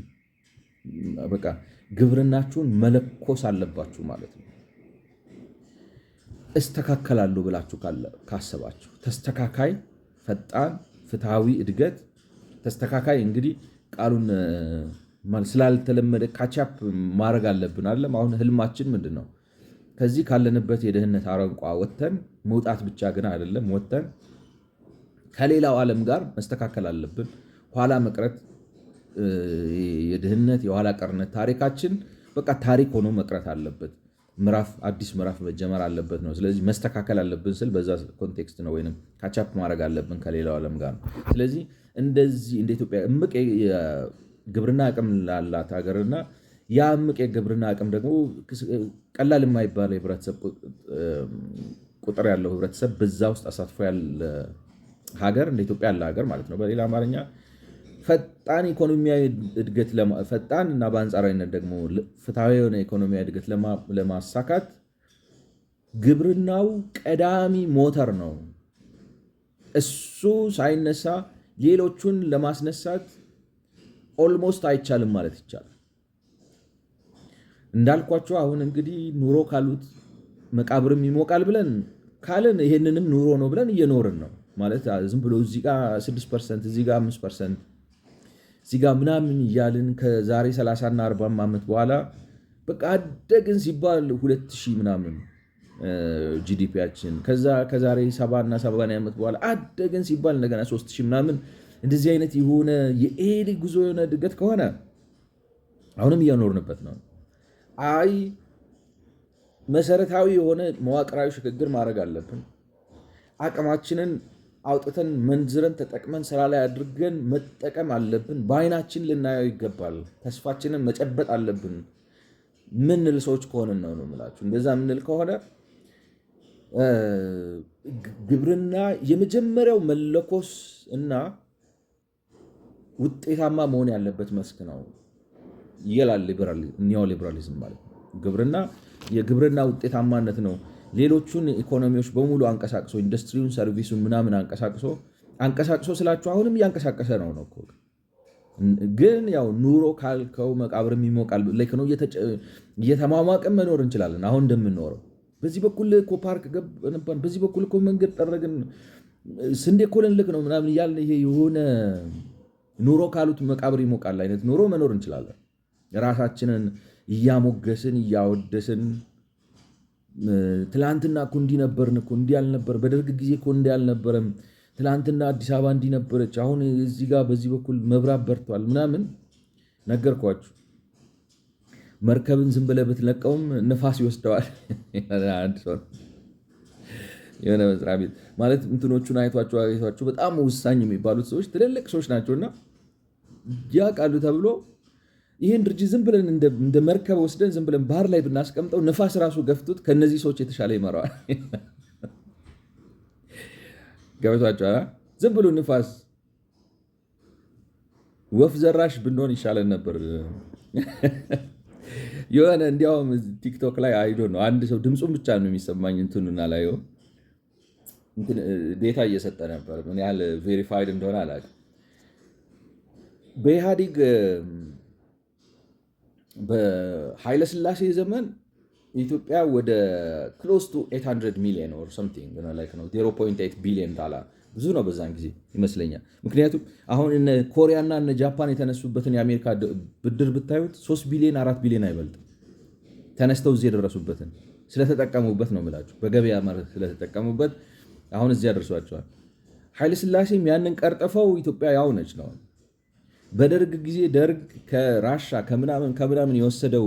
S1: በቃ ግብርናችሁን መለኮስ አለባችሁ ማለት ነው። እስተካከላሉ ብላችሁ ካሰባችሁ ተስተካካይ፣ ፈጣን፣ ፍትሃዊ እድገት። ተስተካካይ እንግዲህ ቃሉን ስላልተለመደ ካቻፕ ማድረግ አለብን አለም። አሁን ህልማችን ምንድን ነው? ከዚህ ካለንበት የድህነት አረንቋ ወጥተን መውጣት ብቻ ግን አይደለም፣ ወጥተን ከሌላው ዓለም ጋር መስተካከል አለብን። ኋላ መቅረት፣ የድህነት የኋላ ቀርነት ታሪካችን በቃ ታሪክ ሆኖ መቅረት አለበት። አዲስ ምዕራፍ መጀመር አለበት ነው። ስለዚህ መስተካከል አለብን ስል በዛ ኮንቴክስት ነው። ወይም ካቻፕ ማድረግ አለብን ከሌላው ዓለም ጋር ነው። ስለዚህ እንደዚህ እንደ ኢትዮጵያ እምቅ የግብርና አቅም ላላት ሀገርና ያ እምቅ የግብርና አቅም ደግሞ ቀላል የማይባል የህብረተሰብ ቁጥር ያለው ህብረተሰብ በዛ ውስጥ አሳትፎ ያለ ሀገር እንደ ኢትዮጵያ ያለ ሀገር ማለት ነው። በሌላ አማርኛ ፈጣን ኢኮኖሚያዊ እድገት ፈጣን እና በአንጻራዊነት ደግሞ ፍትሃዊ የሆነ ኢኮኖሚያዊ እድገት ለማሳካት ግብርናው ቀዳሚ ሞተር ነው። እሱ ሳይነሳ ሌሎቹን ለማስነሳት ኦልሞስት አይቻልም ማለት ይቻላል። እንዳልኳቸው አሁን እንግዲህ ኑሮ ካሉት መቃብርም ይሞቃል ብለን ካለን ይሄንንም ኑሮ ነው ብለን እየኖርን ነው ማለት ዝም ብሎ እዚህ ጋር 6% እዚህ ጋር 5% እዚህ ጋር ምናምን እያልን ከዛሬ 30 እና 40 ዓመት በኋላ በቃ አደግን ሲባል 2000 ምናምን ጂዲፒያችን ከዛሬ 70 እና 80 ዓመት በኋላ አደግን ሲባል እንደገና 3000 ምናምን እንደዚህ አይነት የሆነ የኤሊ ጉዞ የሆነ እድገት ከሆነ አሁንም እያኖርንበት ነው። አይ መሰረታዊ የሆነ መዋቅራዊ ሽግግር ማድረግ አለብን። አቅማችንን አውጥተን መንዝረን ተጠቅመን ስራ ላይ አድርገን መጠቀም አለብን። በአይናችን ልናየው ይገባል። ተስፋችንን መጨበጥ አለብን ምንል ሰዎች ከሆንን ነው የምላችሁ። እንደዛ ምንል ከሆነ ግብርና የመጀመሪያው መለኮስ እና ውጤታማ መሆን ያለበት መስክ ነው ይላል ኒዮሊበራሊዝም ማለት ነው። ግብርና የግብርና ውጤታማነት ነው ሌሎቹን ኢኮኖሚዎች በሙሉ አንቀሳቅሶ ኢንዱስትሪውን፣ ሰርቪሱን ምናምን አንቀሳቅሶ ስላችሁ አሁንም እያንቀሳቀሰ ነው እኮ። ግን ያው ኑሮ ካልከው መቃብርም ይሞቃል ነው። እየተሟሟቅን መኖር እንችላለን አሁን እንደምንኖረው። በዚህ በኩል እኮ ፓርክ ገባን፣ በዚህ በኩል እኮ መንገድ ጠረግን፣ ስንዴ እኮ ልንልክ ነው ምናምን እያልን ይሄ የሆነ ኑሮ ካሉት መቃብር ይሞቃል አይነት ኑሮ መኖር እንችላለን። ራሳችንን እያሞገስን እያወደስን ትላንትና እኮ እንዲህ ነበርን እኮ እንዲህ አልነበር፣ በደርግ ጊዜ እኮ እንዲህ አልነበረም፣ ትላንትና አዲስ አበባ እንዲህ ነበረች፣ አሁን እዚህ ጋር በዚህ በኩል መብራት በርቷል ምናምን ነገርኳችሁ። መርከብን ዝም ብለህ ብትለቀውም ንፋስ ይወስደዋል። አንድ ሰው የሆነ መስሪያ ቤት ማለት እንትኖቹን አይቷቸው በጣም ውሳኝ የሚባሉት ሰዎች ትልልቅ ሰዎች ናቸውና ያውቃሉ ተብሎ ይህን ድርጅት ዝም ብለን እንደ መርከብ ወስደን ዝም ብለን ባህር ላይ ብናስቀምጠው ንፋስ ራሱ ገፍቶት ከነዚህ ሰዎች የተሻለ ይመራዋል። ገብቷቸዋል። ዝም ብሎ ንፋስ ወፍ ዘራሽ ብንሆን ይሻለን ነበር። የሆነ እንዲያውም ቲክቶክ ላይ አይዶ ነው አንድ ሰው ድምፁን ብቻ ነው የሚሰማኝ እንትኑና ላይ ዴታ እየሰጠ ነበር። ምን ያህል ቬሪፋይድ እንደሆነ አላውቅም። በኢህአዴግ በኃይለስላሴ ዘመን ኢትዮጵያ ወደ ክሎስ ቱ 800 ሚሊዮን ኦር ሰምቲንግ ላይክ ነው 0.8 ቢሊዮን ዶላር ብዙ ነው በዛን ጊዜ ይመስለኛል። ምክንያቱም አሁን እነ ኮሪያና እነ ጃፓን የተነሱበትን የአሜሪካ ብድር ብታዩት 3 ቢሊዮን 4 ቢሊዮን አይበልጥም። ተነስተው እዚህ የደረሱበትን ስለተጠቀሙበት ነው የምላችሁ። በገበያ ማለት ስለተጠቀሙበት አሁን እዚህ ያደርሷቸዋል። ኃይለስላሴም ያንን ቀርጥፈው ኢትዮጵያ ያው ነች ነው። በደርግ ጊዜ ደርግ ከራሻ ከምናምን የወሰደው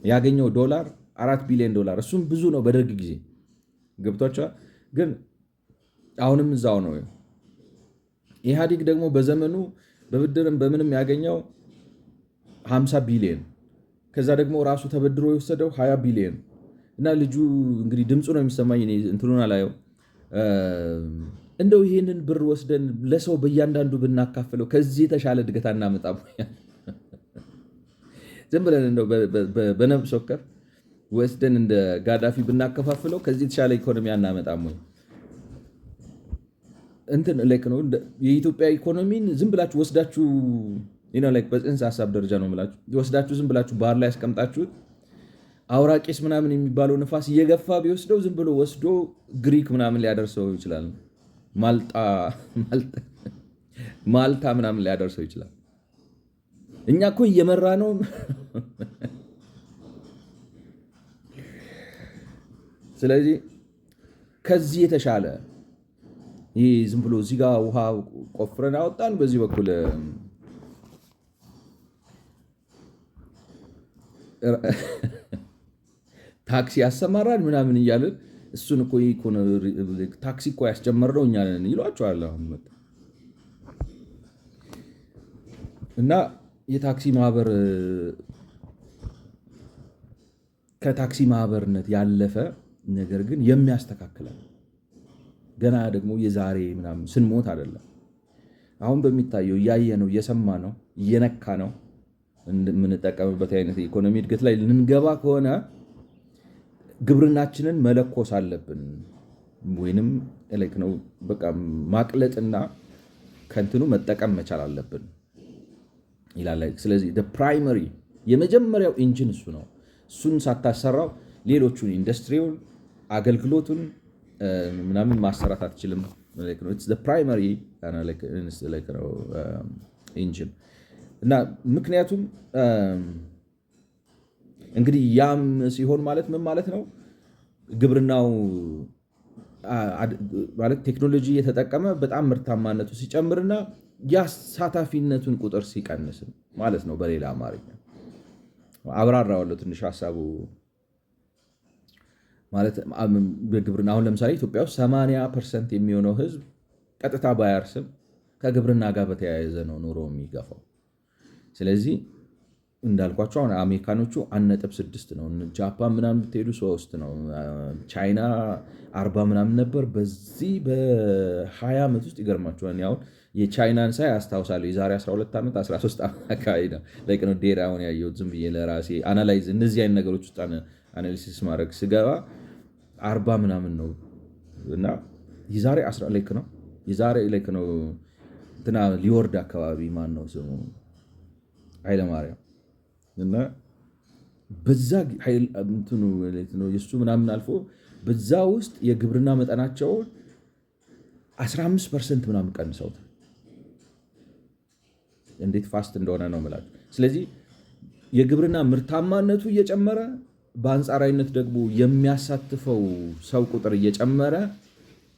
S1: ያገኘው ዶላር 4 ቢሊዮን ዶላር እሱም ብዙ ነው በደርግ ጊዜ ገብቷቸዋል። ግን አሁንም እዛው ነው። ኢህአዴግ ደግሞ በዘመኑ በብድርም በምንም ያገኘው 50 ቢሊዮን ከዛ ደግሞ ራሱ ተበድሮ የወሰደው 20 ቢሊዮን እና ልጁ እንግዲህ ድምፁ ነው የሚሰማኝ እንትኑን አላየው። እንደው ይሄንን ብር ወስደን ለሰው በእያንዳንዱ ብናካፍለው ከዚህ የተሻለ እድገት አናመጣም። ዝም ብለን እንደው በነብስ ወከፍ ወስደን እንደ ጋዳፊ ብናከፋፍለው ከዚህ የተሻለ ኢኮኖሚ አናመጣም ወይ? እንትን ላይክ ነው የኢትዮጵያ ኢኮኖሚን ዝም ብላችሁ ወስዳችሁ ላይክ በጽንሰ ሀሳብ ደረጃ ነው የምላችሁ ወስዳችሁ ዝም ብላችሁ ባህር ላይ ያስቀምጣችሁት አውራቂስ ምናምን የሚባለው ንፋስ እየገፋ ቢወስደው ዝም ብሎ ወስዶ ግሪክ ምናምን ሊያደርሰው ይችላል። ማልታ ምናምን ሊያደርሰው ይችላል። እኛ እኮ እየመራ ነው። ስለዚህ ከዚህ የተሻለ ይህ ዝም ብሎ እዚህ ጋር ውሃ ቆፍረን አወጣን፣ በዚህ በኩል ታክሲ ያሰማራል ምናምን እያለን እሱን እኮ ታክሲ እኮ ያስጀመርነው እኛ ነን ይሏቸዋል። አሁን እና የታክሲ ማህበር ከታክሲ ማህበርነት ያለፈ ነገር ግን የሚያስተካክለን ገና ደግሞ የዛሬ ምናምን ስንሞት አይደለም። አሁን በሚታየው እያየ ነው፣ እየሰማ ነው፣ እየነካ ነው የምንጠቀምበት አይነት የኢኮኖሚ እድገት ላይ ልንገባ ከሆነ ግብርናችንን መለኮስ አለብን፣ ወይንም ነው በቃ ማቅለጥና ከንትኑ መጠቀም መቻል አለብን ይላል። ስለዚህ ፕራይመሪ የመጀመሪያው ኢንጂን እሱ ነው። እሱን ሳታሰራው ሌሎቹን ኢንዱስትሪውን፣ አገልግሎቱን ምናምን ማሰራት አትችልም። ፕራይመሪ ኢንጂን እና ምክንያቱም እንግዲህ ያም ሲሆን ማለት ምን ማለት ነው? ግብርናው ማለት ቴክኖሎጂ የተጠቀመ በጣም ምርታማነቱ ሲጨምርና የአሳታፊነቱን ቁጥር ሲቀንስ ማለት ነው። በሌላ አማርኛ አብራራዋለሁ ትንሽ ሀሳቡ ማለት በግብርና አሁን ለምሳሌ ኢትዮጵያ ውስጥ 80% የሚሆነው ህዝብ ቀጥታ ባያርስም ከግብርና ጋር በተያያዘ ነው ኑሮ የሚገፋው። ስለዚህ እንዳልኳቸው አሁን አሜሪካኖቹ 1.6 ነው፣ ጃፓን ምናምን ብትሄዱ 3 ነው፣ ቻይና 40 ምናምን ነበር። በዚህ በ20 ዓመት ውስጥ ይገርማቸዋል። አሁን የቻይናን ሳይ አስታውሳለሁ። የዛሬ 12 ዓመት 13 ዓመት አካባቢ ነው ዴራ አሁን ያየሁት ዝም ብዬ ለራሴ አናላይዝ እነዚህ አይነት ነገሮች ውስጥ አናሊሲስ ማድረግ ስገባ 40 ምናምን ነው እና የዛሬ 10 ልክ ነው እንትና ሊወርድ አካባቢ ማን ነው ስሙ ኃይለማርያም እና በዛ እንትኑ የሱ ምናምን አልፎ በዛ ውስጥ የግብርና መጠናቸውን 15% ምናምን ቀንሰውታል። እንዴት ፋስት እንደሆነ ነው የምላችሁ። ስለዚህ የግብርና ምርታማነቱ እየጨመረ በአንጻራዊነት ደግሞ የሚያሳትፈው ሰው ቁጥር እየጨመረ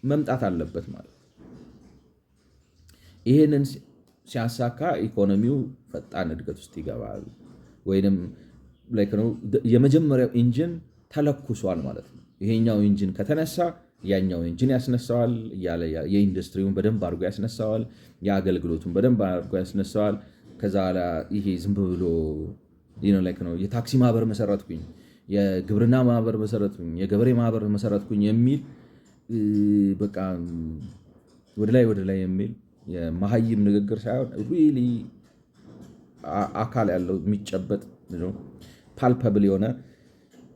S1: መምጣት አለበት ማለት። ሲያሳካ ኢኮኖሚው ፈጣን እድገት ውስጥ ይገባል። ወይም የመጀመሪያው ኢንጂን ተለኩሷል ማለት ነው። ይሄኛው ኢንጂን ከተነሳ ያኛው ኢንጂን ያስነሳዋል እያለ የኢንዱስትሪውን በደንብ አድርጎ ያስነሳዋል። የአገልግሎቱን በደንብ አድርጎ ያስነሳዋል። ከዛ ይሄ ዝም ብሎ ነው የታክሲ ማህበር መሰረትኩኝ፣ የግብርና ማህበር መሰረትኩኝ፣ የገበሬ ማህበር መሰረትኩኝ የሚል በቃ ወደ ላይ የሚል የመሀይም ንግግር ሳይሆን ሪሊ አካል ያለው የሚጨበጥ ፓልፐብል የሆነ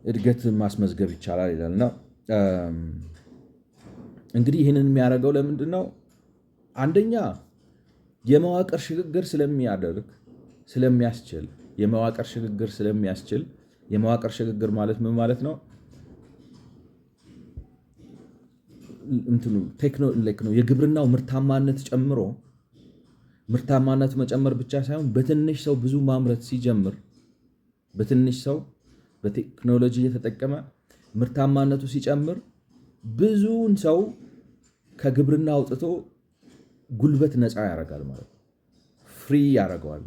S1: እድገት ማስመዝገብ ይቻላል ይላልና እንግዲህ ይህንን የሚያደርገው ለምንድን ነው? አንደኛ የመዋቅር ሽግግር ስለሚያስችል የመዋቅር ሽግግር ማለት ምን ማለት ነው? የግብርናው ምርታማነት ጨምሮ ምርታማነት መጨመር ብቻ ሳይሆን በትንሽ ሰው ብዙ ማምረት ሲጀምር በትንሽ ሰው በቴክኖሎጂ እየተጠቀመ ምርታማነቱ ሲጨምር ብዙውን ሰው ከግብርና አውጥቶ ጉልበት ነፃ ያደርጋል ማለት ነው። ፍሪ ያደርገዋል።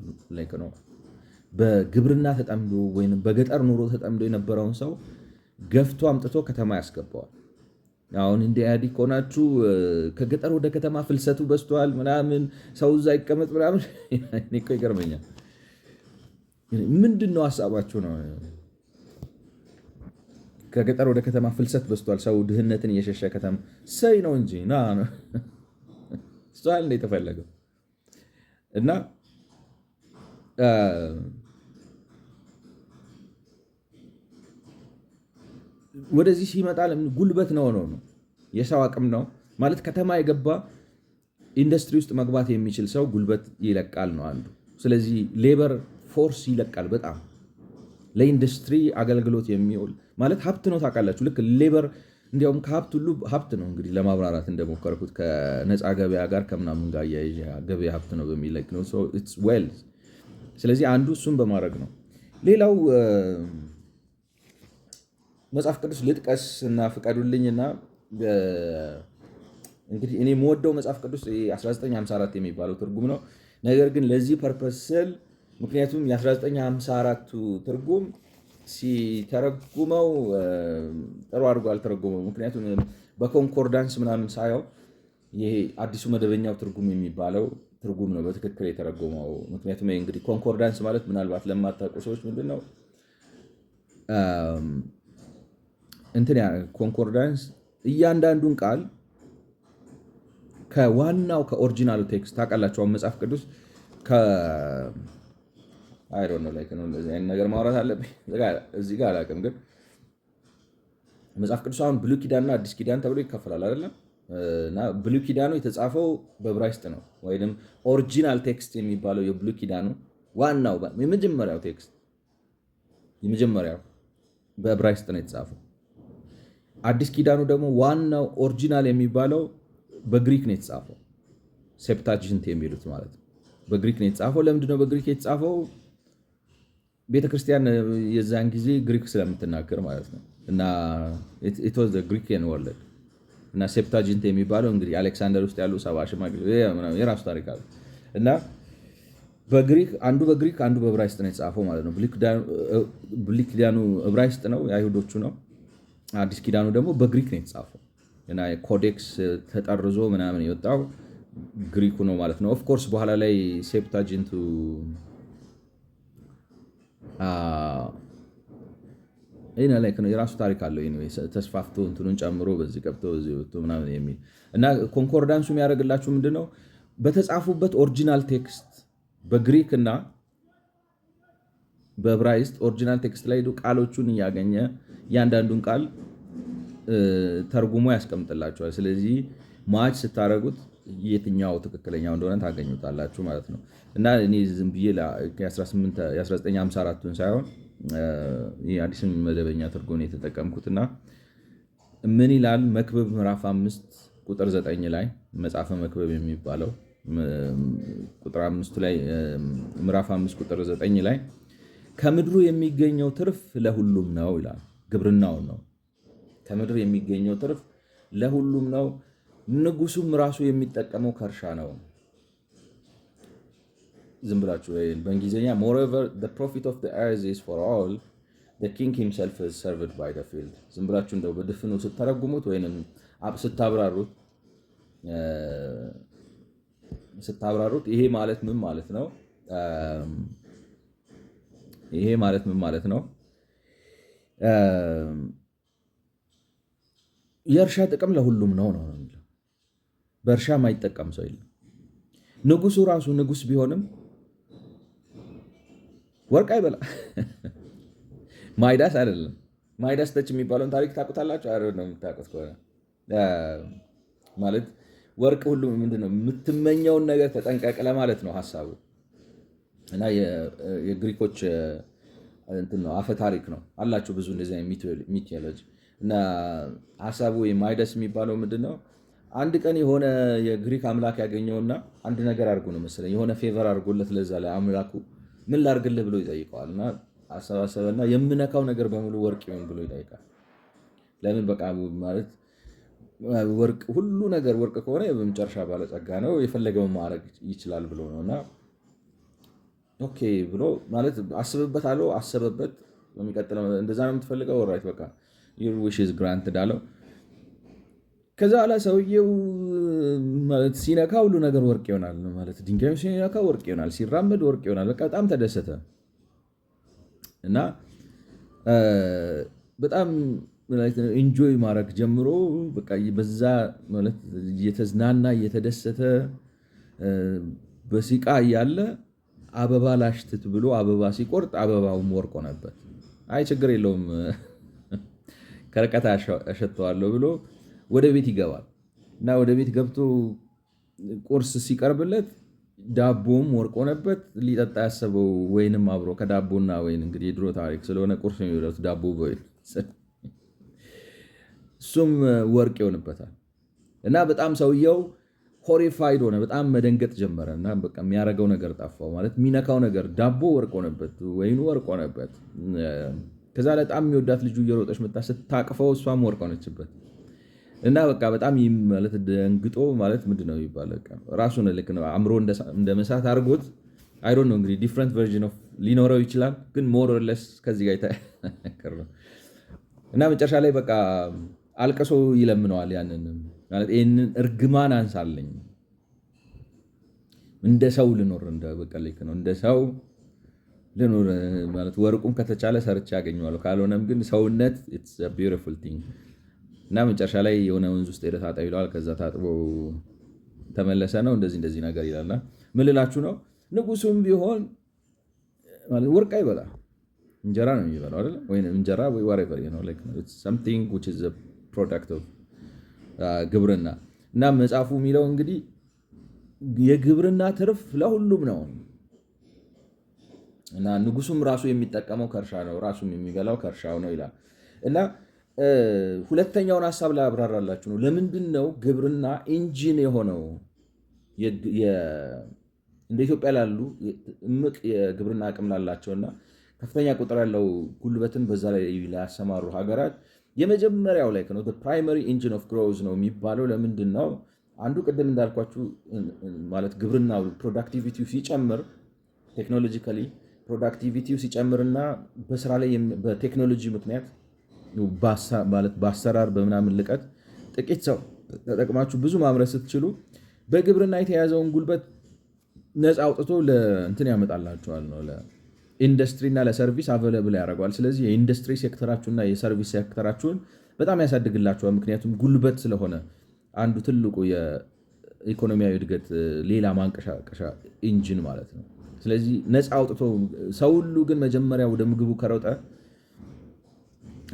S1: በግብርና ተጠምዶ ወይም በገጠር ኑሮ ተጠምዶ የነበረውን ሰው ገፍቶ አምጥቶ ከተማ ያስገባዋል። አሁን እንደ ኢህአዴግ ከሆናችሁ ከገጠር ወደ ከተማ ፍልሰቱ በዝቷል ምናምን ሰው እዛ ይቀመጥ ምናምን እኮ ይገርመኛል። ምንድን ነው ሀሳባችሁ ነው? ከገጠር ወደ ከተማ ፍልሰት በዝቷል፣ ሰው ድህነትን እየሸሸ ከተማ ሰይ ነው እንጂ እሷል እንደ የተፈለገው እና ወደዚህ ሲመጣ ጉልበት ነው የሰው አቅም ነው ማለት። ከተማ የገባ ኢንዱስትሪ ውስጥ መግባት የሚችል ሰው ጉልበት ይለቃል ነው አንዱ። ስለዚህ ሌበር ፎርስ ይለቃል በጣም ለኢንዱስትሪ አገልግሎት የሚውል ማለት ሀብት ነው። ታውቃላችሁ ልክ ሌበር እንዲያውም ከሀብት ሁሉ ሀብት ነው። እንግዲህ ለማብራራት እንደሞከርኩት ከነፃ ገበያ ጋር ከምናምን ጋር ገበያ ሀብት ነው በሚለቅ ነው። ስለዚህ አንዱ እሱም በማድረግ ነው። ሌላው መጽሐፍ ቅዱስ ልጥቀስ እና ፍቀዱልኝና እንግዲህ እኔ የምወደው መጽሐፍ ቅዱስ 1954 የሚባለው ትርጉም ነው። ነገር ግን ለዚህ ፐርፐስ ስል ምክንያቱም የ1954ቱ ትርጉም ሲተረጉመው ጥሩ አድርጎ አልተረጎመው። ምክንያቱም በኮንኮርዳንስ ምናምን ሳየው ይሄ አዲሱ መደበኛው ትርጉም የሚባለው ትርጉም ነው በትክክል የተረጎመው። ምክንያቱም እንግዲህ ኮንኮርዳንስ ማለት ምናልባት ለማታውቁ ሰዎች ምንድን ነው ኮንኮርዳንስ እያንዳንዱን ቃል ከዋናው ከኦሪጂናሉ ቴክስት ታውቃላችሁ። መጽሐፍ ቅዱስ እንደዚህ አይነት ነገር ማውራት አለብኝ እዚህ ጋር አላውቅም። ግን መጽሐፍ ቅዱስ አሁን ብሉይ ኪዳንና አዲስ ኪዳን ተብሎ ይከፈላል አይደለም? እና ብሉይ ኪዳኑ የተጻፈው በዕብራይስጥ ነው። ወይም ኦሪጂናል ቴክስት የሚባለው የብሉይ ኪዳኑ ዋናው የመጀመሪያው ቴክስት በዕብራይስጥ ነው የተጻፈው። አዲስ ኪዳኑ ደግሞ ዋናው ኦሪጂናል የሚባለው በግሪክ ነው የተጻፈው። ሴፕታጂንት የሚሉት ማለት ነው። በግሪክ ነው የተጻፈው። ለምንድነው በግሪክ የተጻፈው? ቤተክርስቲያን የዛን ጊዜ ግሪክ ስለምትናገር ማለት ነው። እና ኢትወዝ ግሪክን ወርልድ እና ሴፕታጂንት የሚባለው እንግዲህ አሌክሳንደር ውስጥ ያሉ 70 ሽማግሌ የራሱ ታሪክ አለ። እና አንዱ በግሪክ አንዱ በዕብራይስጥ ነው የተጻፈው ማለት ነው። ብሉይ ኪዳኑ ዕብራይስጥ ነው የአይሁዶቹ ነው። አዲስ ኪዳኑ ደግሞ በግሪክ ነው የተጻፈው እና ኮዴክስ ተጠርዞ ምናምን የወጣው ግሪኩ ነው ማለት ነው። ኦፍኮርስ በኋላ ላይ ሴፕታጂንቱ የራሱ ታሪክ አለው ተስፋፍቶ እንትኑን ጨምሮ በዚህ ቀብቶ በዚህ ወጥቶ ምናምን የሚል እና ኮንኮርዳንሱ የሚያደርግላችሁ ምንድነው በተጻፉበት ኦሪጂናል ቴክስት በግሪክ እና በዕብራይስጥ ኦሪጂናል ቴክስት ላይ ቃሎቹን እያገኘ እያንዳንዱን ቃል ተርጉሞ ያስቀምጥላችኋል። ስለዚህ ማች ስታደርጉት የትኛው ትክክለኛው እንደሆነ ታገኙታላችሁ ማለት ነው። እና እኔ ዝም ብዬ የ1954ቱን ሳይሆን አዲስ መደበኛ ትርጉም የተጠቀምኩትና ምን ይላል መክብብ ምዕራፍ 5 ቁጥር 9 ላይ መጽሐፈ መክብብ የሚባለው ቁጥር 5 ላይ ምዕራፍ 5 ቁጥር 9 ላይ ከምድሩ የሚገኘው ትርፍ ለሁሉም ነው ይላል። ግብርናው ነው። ከምድር የሚገኘው ትርፍ ለሁሉም ነው፣ ንጉሱም ራሱ የሚጠቀመው ከእርሻ ነው። ዝም ብላችሁ በእንግሊዝኛ moreover the profit of the earth is for all the king himself is served by the field ዝም ብላችሁ እንደው በድፍኑ ስተረጉሙት ወይንም ስታብራሩት ይሄ ማለት ምን ማለት ነው? የእርሻ ጥቅም ለሁሉም ነው የሚለው። በእርሻ ማይጠቀም ሰው የለም። ንጉሱ ራሱ ንጉስ ቢሆንም ወርቅ አይበላ። ማይዳስ አይደለም። ማይዳስ ተች የሚባለውን ታሪክ ታውቁታላችሁ? አይደል? ነው የምታውቁት ከሆነ ማለት ወርቅ ሁሉ ምንድነው የምትመኘውን ነገር ተጠንቀቅ ለማለት ነው ሐሳቡ። እና የግሪኮች እንትን ነው አፈ ታሪክ ነው አላቸው ብዙ እንደዚህ ሚቶሎጂ። እና ሐሳቡ ማይዳስ የሚባለው ምንድነው አንድ ቀን የሆነ የግሪክ አምላክ ያገኘውና አንድ ነገር አድርጎ ነው መሰለኝ የሆነ ፌቨር አድርጎለት ለዛ ላይ አምላኩ ምን ላድርግልህ ብሎ ይጠይቀዋል። እና አሰባሰበና የምነካው ነገር በሙሉ ወርቅ ይሁን ብሎ ይጠይቃል። ለምን በቃ ማለት ወርቅ ሁሉ ነገር ወርቅ ከሆነ በመጨረሻ ባለጸጋ ነው የፈለገውን ማድረግ ይችላል ብሎ ነውና ኦኬ ብሎ ማለት አሰበበት። በሚቀጥለው እንደዛ ነው የምትፈልገው ኦልራይት በቃ your wish is granted አለው። ከዛ በኋላ ሰውየው ማለት ሲነካ ሁሉ ነገር ወርቅ ይሆናል ማለት ድንጋዩ ሲነካ ወርቅ ይሆናል፣ ሲራመድ ወርቅ ይሆናል። በቃ በጣም ተደሰተ እና በጣም ኢንጆይ ማድረግ ጀምሮ በቃ በዛ ማለት እየተዝናና እየተደሰተ በሲቃ እያለ አበባ ላሽትት ብሎ አበባ ሲቆርጥ አበባውም ወርቅ ሆነበት። አይ ችግር የለውም ከርቀት አሸተዋለሁ ብሎ ወደ ቤት ይገባል እና ወደ ቤት ገብቶ ቁርስ ሲቀርብለት ዳቦም ወርቅ ሆነበት። ሊጠጣ ያሰበው ወይንም አብሮ ከዳቦና ወይን እንግዲህ የድሮ ታሪክ ስለሆነ ቁርስ የሚበሉት ዳቦ በወይን እሱም ወርቅ ይሆንበታል። እና በጣም ሰውየው ሆሪፋይድ ሆነ፣ በጣም መደንገጥ ጀመረ እና በቃ የሚያደርገው ነገር ጠፋው። ማለት የሚነካው ነገር ዳቦ ወርቅ ሆነበት፣ ወይኑ ወርቅ ሆነበት። ከዛ በጣም የሚወዳት ልጁ እየሮጠች መጣ፣ ስታቅፈው እሷም ወርቅ ሆነችበት። እና በቃ በጣም ማለት ደንግጦ ማለት ምንድነው የሚባለው ራሱን ልክ ነው አእምሮ እንደ መሳት አድርጎት አይ ዶንት ኖ እንግዲህ ዲፍረንት ቨርዥን ኦፍ ሊኖረው ይችላል፣ ግን ሞር ኦር ሌስ ከዚህ ጋር የተከረ ነው። እና መጨረሻ ላይ በቃ አልቅሶ ይለምነዋል ያንን ማለት ይሄንን እርግማን አንሳለኝ፣ እንደ ሰው ልኖር እንደ በቃ ልክ ነው እንደ ሰው ልኖር ማለት ወርቁን ከተቻለ ሰርቼ ያገኘዋለሁ፣ ካልሆነም ግን ሰውነት ኢትስ አ ቢዩቲፉል ቲንግ። እና መጨረሻ ላይ የሆነ ወንዝ ውስጥ ሄደህ ታጠብ ይለዋል። ከዛ ታጥቦ ተመለሰ ነው እንደዚህ ነገር ይላልና ምን ልላችሁ ነው? ንጉሱም ቢሆን ማለት ወርቅ አይበላ እንጀራ ነው የሚበላው አይደል? ወይ እንጀራ ወይ whatever you know like it's something which is a product of ግብርና። እና መጽሐፉ የሚለው እንግዲህ የግብርና ትርፍ ለሁሉም ነው እና ንጉሱም ራሱ የሚጠቀመው ከእርሻ ነው፣ ራሱም የሚበላው ከእርሻው ነው ይላል። እና ሁለተኛውን ሐሳብ ላይ አብራራላችሁ ነው። ለምንድን ነው ግብርና ኢንጂን የሆነው? እንደ ኢትዮጵያ ላሉ እምቅ የግብርና አቅም ላላቸውና ከፍተኛ ቁጥር ያለው ጉልበትን በዛ ላይ ያሰማሩ ሀገራት የመጀመሪያው ላይ ነው ፕራይመሪ ኢንጂን ኦፍ ግሮዝ ነው የሚባለው። ለምንድን ነው? አንዱ ቅድም እንዳልኳችሁ ማለት ግብርናው ፕሮዳክቲቪቲው ሲጨምር ቴክኖሎጂካሊ ፕሮዳክቲቪቲው ሲጨምርና በስራ ላይ በቴክኖሎጂ ምክንያት ማለት በአሰራር በምናምን ልቀት ጥቂት ሰው ተጠቅማችሁ ብዙ ማምረት ስትችሉ በግብርና የተያዘውን ጉልበት ነፃ አውጥቶ ለእንትን ያመጣላችኋል ነው ለኢንዱስትሪና ለሰርቪስ አቬለብል ያደርገዋል። ስለዚህ የኢንዱስትሪ ሴክተራችሁና የሰርቪስ ሴክተራችሁን በጣም ያሳድግላችኋል። ምክንያቱም ጉልበት ስለሆነ አንዱ ትልቁ የኢኮኖሚያዊ እድገት ሌላ ማንቀሻቀሻ ኢንጂን ማለት ነው። ስለዚህ ነፃ አውጥቶ ሰው ሁሉ ግን መጀመሪያ ወደ ምግቡ ከሮጠ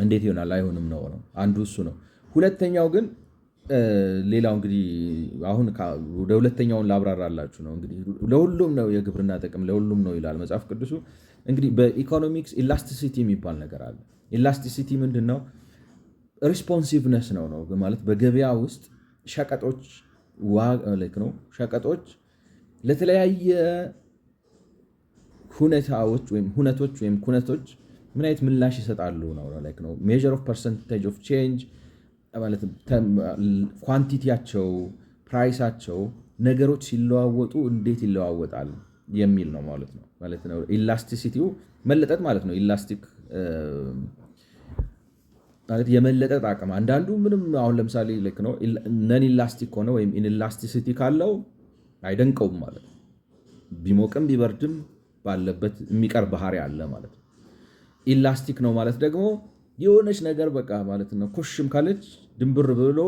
S1: እንዴት ይሆናል? አይሆንም ነው አንዱ እሱ ነው። ሁለተኛው ግን ሌላው እንግዲህ አሁን ወደ ሁለተኛውን ላብራራላችሁ ነው። እንግዲህ ለሁሉም ነው የግብርና ጥቅም ለሁሉም ነው ይላል መጽሐፍ ቅዱሱ። እንግዲህ በኢኮኖሚክስ ኢላስቲሲቲ የሚባል ነገር አለ። ኢላስቲሲቲ ምንድን ነው? ሪስፖንሲቭነስ ነው ማለት በገበያ ውስጥ ሸቀጦች ለተለያየ ሁኔታዎች ወይም ሁነቶች ወይም ኩነቶች ምን አይነት ምላሽ ይሰጣሉ ነው ሜዥር ኦፍ ፐርሰንቴጅ ኦፍ ቼንጅ ማለት ኳንቲቲያቸው፣ ፕራይሳቸው ነገሮች ሲለዋወጡ እንዴት ይለዋወጣል የሚል ነው ማለት ነው። ኢላስቲሲቲው መለጠጥ ማለት ነው። ኢላስቲክ ማለት የመለጠጥ አቅም አንዳንዱ ምንም አሁን ለምሳሌ ልክ ነው ነን ኢላስቲክ ሆነ ወይም ኢንላስቲሲቲ ካለው አይደንቀውም ማለት ነው። ቢሞቅም ቢበርድም ባለበት የሚቀር ባህሪ አለ ማለት ነው። ኢላስቲክ ነው ማለት ደግሞ የሆነች ነገር በቃ ማለት ነው ኮሽም ካለች ድንብር ብሎ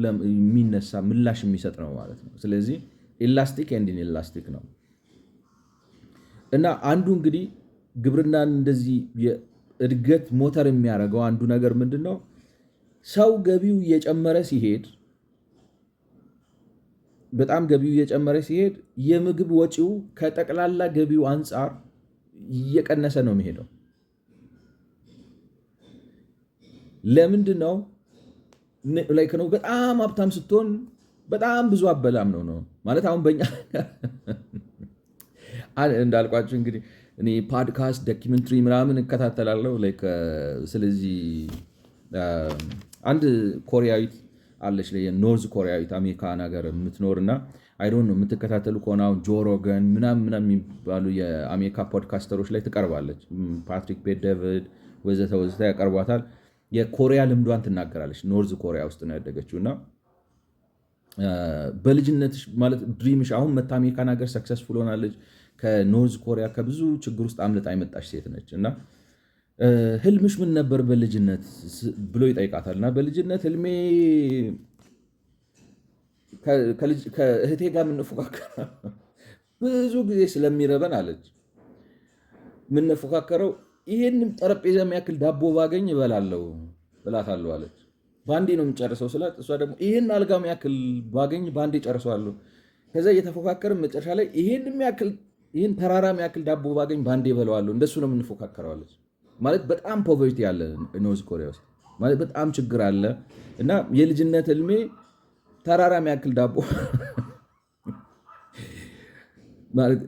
S1: የሚነሳ ምላሽ የሚሰጥ ነው ማለት ነው። ስለዚህ ኢላስቲክ ኤንድ ኢንላስቲክ ነው እና አንዱ እንግዲህ ግብርናን እንደዚህ የእድገት ሞተር የሚያደርገው አንዱ ነገር ምንድን ነው? ሰው ገቢው እየጨመረ ሲሄድ በጣም ገቢው እየጨመረ ሲሄድ የምግብ ወጪው ከጠቅላላ ገቢው አንጻር እየቀነሰ ነው የሚሄደው። ለምንድን ነው ላይክ ነው? በጣም ሀብታም ስትሆን በጣም ብዙ አበላም ነው ማለት። አሁን በእኛ እንዳልኳችሁ እንግዲህ እኔ ፖድካስት ዶኪመንተሪ ምናምን እከታተላለሁ። ስለዚህ አንድ ኮሪያዊት አለች የኖርዝ ኮሪያዊት አሜሪካን ሀገር የምትኖር እና አይዶን ነው የምትከታተሉ ከሆነ አሁን ጆ ሮገን ምናምን የሚባሉ የአሜሪካ ፖድካስተሮች ላይ ትቀርባለች። ፓትሪክ ቤት ዴቪድ ወዘተ ያቀርቧታል። የኮሪያ ልምዷን ትናገራለች። ኖርዝ ኮሪያ ውስጥ ነው ያደገችው እና በልጅነትሽ ማለት ድሪምሽ አሁን መታ አሜሪካን ሀገር ሰክሰስፉል ሆናለች። ከኖርዝ ኮሪያ ከብዙ ችግር ውስጥ አምልጣ የመጣች ሴት ነች እና ህልምሽ ምን ነበር በልጅነት ብሎ ይጠይቃታል። እና በልጅነት ህልሜ ከእህቴ ጋር የምንፎካከረው ብዙ ጊዜ ስለሚረበን አለች የምንፎካከረው ይህንም ጠረጴዛ የሚያክል ዳቦ ባገኝ እበላለሁ እላታለሁ አለች። በአንዴ ነው የምጨርሰው ስላት፣ እሷ ደግሞ ይህን አልጋ የሚያክል ባገኝ በአንዴ ጨርሰዋለሁ። ከዛ እየተፎካከርን መጨረሻ ላይ ይህን ተራራ የሚያክል ዳቦ ባገኝ በአንዴ እበለዋለሁ። እንደሱ ነው የምንፎካከረው አለች። ማለት በጣም ፖቨርቲ አለ ኖርዝ ኮሪያ ውስጥ ማለት በጣም ችግር አለ እና የልጅነት ህልሜ ተራራ የሚያክል ዳቦ ማለት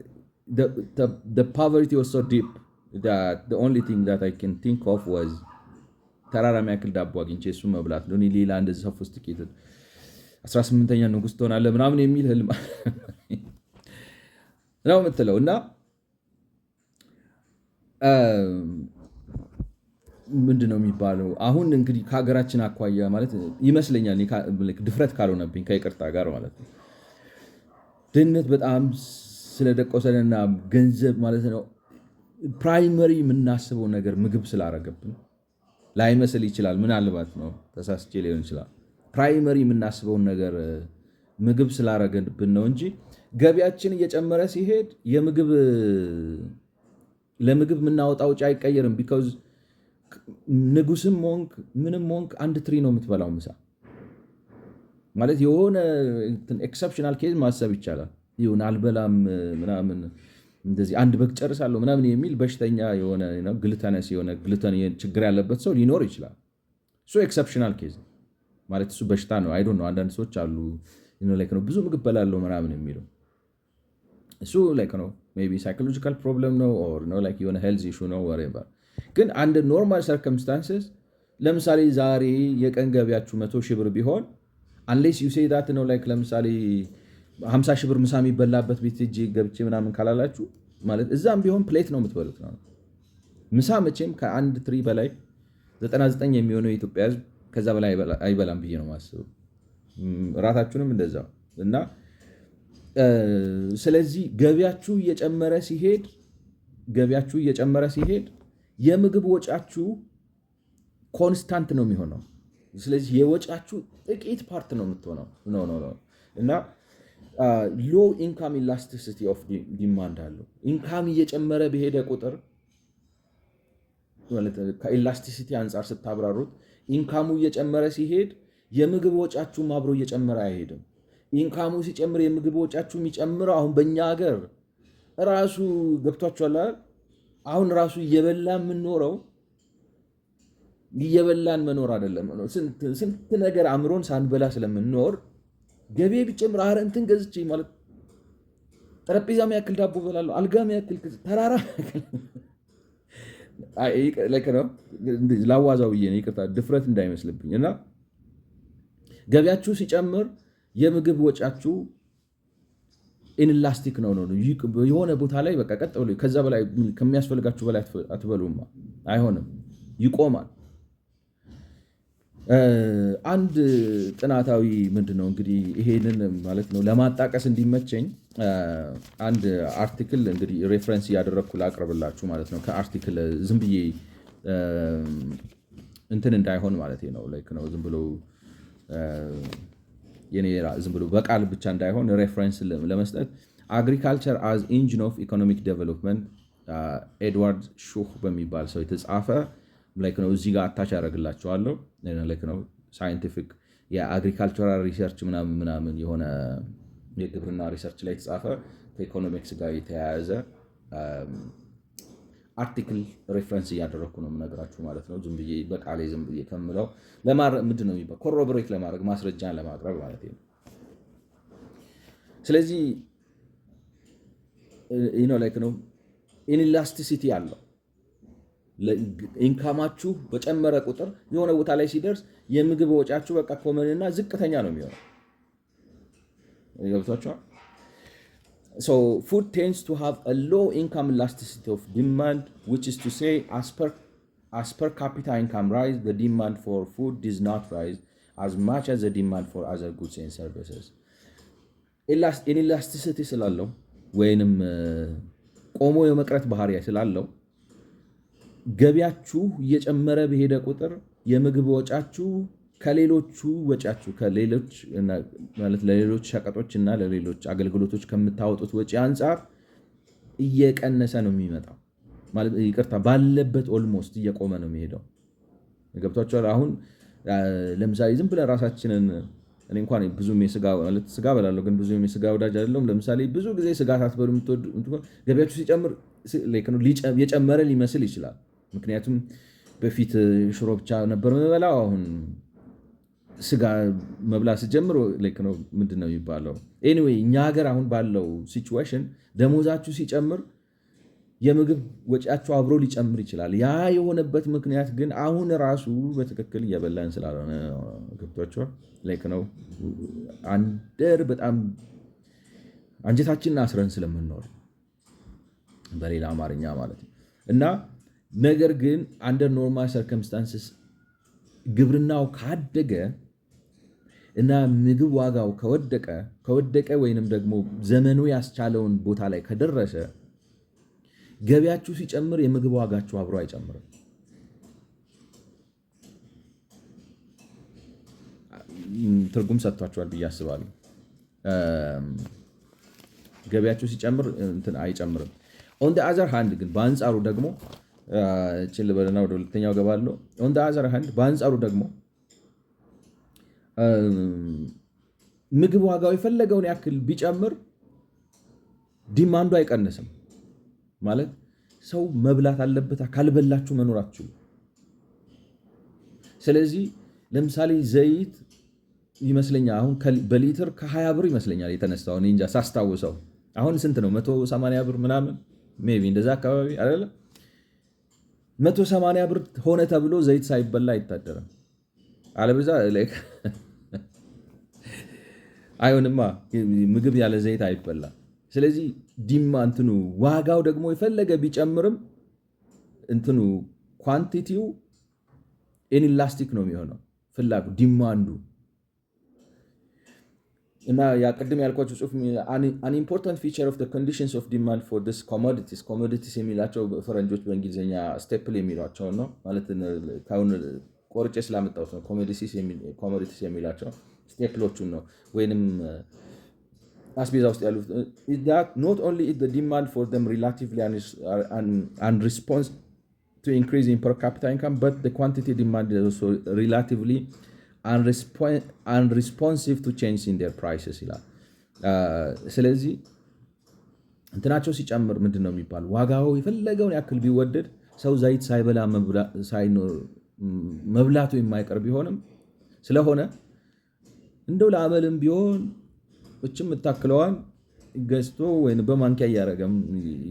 S1: the poverty was so deep that the only thing that I can think of was ተራራ የሚያክል ዳቦ አግኝቼ እሱ መብላት ነው። ሌላ እንደዚህ ሶፊስቲኬትድ 18ኛ ንጉሥ ትሆናለህ ምናምን የሚል ህልም ነው የምትለው እና ምንድን ነው የሚባለው? አሁን እንግዲህ ከሀገራችን አኳያ ማለት ይመስለኛል ድፍረት ካልሆነብኝ ከይቅርታ ጋር ማለት ነው ድህነት በጣም ስለደቆሰንና ገንዘብ ማለት ነው ፕራይመሪ የምናስበው ነገር ምግብ ስላረገብን ላይመስል ይችላል። ምናልባት ነው ተሳስቼ ሊሆን ይችላል። ፕራይመሪ የምናስበውን ነገር ምግብ ስላረገብን ነው እንጂ ገቢያችን እየጨመረ ሲሄድ ለምግብ የምናወጣው ወጪ አይቀየርም። ቢካዝ ንጉስም ሆንክ ምንም ሆንክ አንድ ትሪ ነው የምትበላው ምሳ ማለት የሆነ ኤክሰፕሽናል ኬዝ ማሰብ ይቻላል። ይሁን አልበላም ምናምን እንደዚህ አንድ በግ ጨርሳለሁ ምናምን የሚል በሽተኛ የሆነ ግሉተነስ የሆነ ግሉተን ችግር ያለበት ሰው ሊኖር ይችላል። እሱ ኤክሰፕሽናል ኬዝ ማለት እሱ በሽታ ነው። አይ ዶንት ኖ አንዳንድ ሰዎች አሉ ነው ብዙ ምግብ በላለሁ ምናምን የሚለው እሱ ነው ሜይ ቢ ሳይኮሎጂካል ፕሮብለም ነው ኦር ነው የሆነ ሄልዝ ኢሹ ነው ወሬቨር። ግን አንድ ኖርማል ሰርከምስታንስስ ለምሳሌ ዛሬ የቀን ገቢያችሁ 100 ሺህ ብር ቢሆን አንሌስ ዩ ሴይ ዳት ነው ለምሳሌ 50 ሺህ ብር ምሳ የሚበላበት ቤት ሄጄ ገብቼ ምናምን ካላላችሁ ማለት እዛም ቢሆን ፕሌት ነው የምትበሉት ነው። ምሳ መቼም ከአንድ ትሪ በላይ 99 የሚሆነው የኢትዮጵያ ሕዝብ ከዛ በላይ አይበላም ብዬ ነው የማስበው። እራታችሁንም እንደዛው እና ስለዚህ ገቢያችሁ እየጨመረ ሲሄድ የምግብ ወጫችሁ ኮንስታንት ነው የሚሆነው። ስለዚህ የወጫችሁ ጥቂት ፓርት ነው የምትሆነው ነው እና ሎ ኢንካም ኢላስቲሲቲ ኦፍ ዲማንድ አለው። ኢንካም እየጨመረ በሄደ ቁጥር ከኢላስቲሲቲ አንጻር ስታብራሩት ኢንካሙ እየጨመረ ሲሄድ የምግብ ወጫችሁም አብሮ እየጨመረ አይሄድም። ኢንካሙ ሲጨምር የምግብ ወጫችሁ የሚጨምረው አሁን በእኛ ሀገር ራሱ ገብቷችኋል። አሁን ራሱ እየበላን መኖር አይደለም። ስንት ነገር አእምሮን ሳንበላ ስለምንኖር ገቢ ቢጨምር አረ እንትን ገዝቼ ማለት ጠረጴዛ የሚያክል ዳቦ በላለሁ፣ አልጋ የሚያክል ተራራ ላዋዛው ብዬ ነው ይቅርታ፣ ድፍረት እንዳይመስልብኝ እና ገቢያችሁ ሲጨምር የምግብ ወጫችሁ ኢንላስቲክ ነው የሆነ ቦታ ላይ በቃ ቀጥ ብሎ ከዛ በላይ ከሚያስፈልጋችሁ በላይ አትበሉማ፣ አይሆንም፣ ይቆማል። አንድ ጥናታዊ ምንድነው እንግዲህ ይሄንን ማለት ነው ለማጣቀስ እንዲመቸኝ አንድ አርቲክል እንግዲህ ሬፈረንስ እያደረግኩ ላቅርብላችሁ ማለት ነው። ከአርቲክል ዝም ብዬ እንትን እንዳይሆን ማለት ነው ላይክ ነው ዝም ብሎ ዝም ብሎ በቃል ብቻ እንዳይሆን ሬፈረንስ ለመስጠት አግሪካልቸር አዝ ኢንጂን ኦፍ ኢኮኖሚክ ዴቨሎፕመንት ኤድዋርድ ሹህ በሚባል ሰው የተጻፈ ላይክ ነው። እዚህ ጋር አታች ያደርግላቸዋለሁ ላይክ ነው ሳይንቲፊክ የአግሪካልቸራል ሪሰርች ምናምን የሆነ የግብርና ሪሰርች ላይ የተጻፈ ከኢኮኖሚክስ ጋር የተያያዘ አርቲክል ሬፈረንስ እያደረግኩ ነው የምነግራችሁ ማለት ነው። ዝም ብዬ በቃሌ ዝም ብዬ ከምለው ምንድን ነው የሚባለው ኮሮቦሬት ለማድረግ ማስረጃን ለማቅረብ ማለት ነው። ስለዚህ ላይክ ነው ኢንላስቲሲቲ አለው። ኢንካማችሁ በጨመረ ቁጥር የሆነ ቦታ ላይ ሲደርስ የምግብ ወጫችሁ በቃ ኮመንና ዝቅተኛ ነው የሚሆነው። ገብቷችኋል? So food tends to have a low income elasticity of demand, which is to say as per capita income rise, the demand for food does not rise as much as the demand for other goods and services. Inelasticity ስላለው ወይንም ቆሞ የመቅረት ባህሪ ስላለው ገቢያችሁ እየጨመረ በሄደ ቁጥር የምግብ ወጫችሁ ከሌሎቹ ወጫችሁ ለሌሎች ሸቀጦች እና ለሌሎች አገልግሎቶች ከምታወጡት ወጪ አንጻር እየቀነሰ ነው የሚመጣው። ማለት ይቅርታ ባለበት ኦልሞስት እየቆመ ነው የሚሄደው። ገብቷችኋል? አሁን ለምሳሌ ዝም ብለን ራሳችንን እኔ እንኳን ብዙም ስጋ በላለሁ፣ ግን ብዙም የስጋ ወዳጅ አይደለሁም። ለምሳሌ ብዙ ጊዜ ስጋ ሳትበሉ ገቢያችሁ ሲጨምር የጨመረ ሊመስል ይችላል። ምክንያቱም በፊት ሽሮ ብቻ ነበር የምበላው፣ አሁን ስጋ መብላት ስጀምር ነው ምንድን ነው የሚባለው። ኤኒዌይ እኛ ሀገር አሁን ባለው ሲቹዌሽን ደሞዛችሁ ሲጨምር የምግብ ወጪያችሁ አብሮ ሊጨምር ይችላል። ያ የሆነበት ምክንያት ግን አሁን ራሱ በትክክል እየበላን ስላልሆነ ገብቷችኋል? ነው አንደር በጣም አንጀታችንን አስረን ስለምንኖር በሌላ አማርኛ ማለት ነው። እና ነገር ግን አንደር ኖርማል ሰርከምስታንስስ ግብርናው ካደገ እና ምግብ ዋጋው ከወደቀ ወይንም ደግሞ ዘመኑ ያስቻለውን ቦታ ላይ ከደረሰ ገቢያችሁ ሲጨምር የምግብ ዋጋችሁ አብሮ አይጨምርም። ትርጉም ሰጥቷችኋል ብዬ አስባለሁ። ገቢያችሁ ሲጨምር እንትን አይጨምርም። ኦን ዘ አዘር ሃንድ ግን በአንጻሩ ደግሞ እችን ልበልና ወደ ሁለተኛው ገባለሁ። ኦን ዘ አዘር ሃንድ በአንጻሩ ደግሞ ምግብ ዋጋው የፈለገውን ያክል ቢጨምር ዲማንዱ አይቀንስም። ማለት ሰው መብላት አለበት፣ ካልበላችሁ መኖር አትችሉ። ስለዚህ ለምሳሌ ዘይት ይመስለኛል አሁን በሊትር ከ20 ብር ይመስለኛል የተነሳው። እኔ እንጃ ሳስታውሰው አሁን ስንት ነው? 180 ብር ምናምን ሜይ ቢ እንደዛ አካባቢ አይደለ? 180 ብር ሆነ ተብሎ ዘይት ሳይበላ አይታደርም። አለበዛ አይሆንማ፣ ምግብ ያለ ዘይት አይበላ። ስለዚህ እንትኑ ዋጋው ደግሞ የፈለገ ቢጨምርም እንትኑ ኳንቲቲው ኢንላስቲክ ነው የሚሆነው፣ ፍላጎት ዲማንዱ እና ያ ቅድም ያልኳቸው ጽሑፍ an important feature of the conditions of demand for this commodities የሚላቸው ፈረንጆች በእንግሊዝኛ ስቴፕል የሚሏቸው ነው። ማለት ካሁን ቆርጬ ስላመጣሁት ነው። ኮሞዲቲስ የሚላቸው ስቴፕሎቹን ነው ወይንም አስቤዛ ውስጥ ያሉት that not only is the demand for them relatively and response to increase in per capita income, but the quantity demand is also relatively unresponsive to change in their prices ይላል። ስለዚህ እንትናቸው ሲጨምር ምንድን ነው የሚባል ዋጋው የፈለገውን ያክል ቢወደድ ሰው ዘይት ሳይበላ መብላቱ የማይቀር ቢሆንም ስለሆነ እንደው ለአመልም ቢሆን እችም የምታክለዋን ገዝቶ ወይም በማንኪያ እያደረገም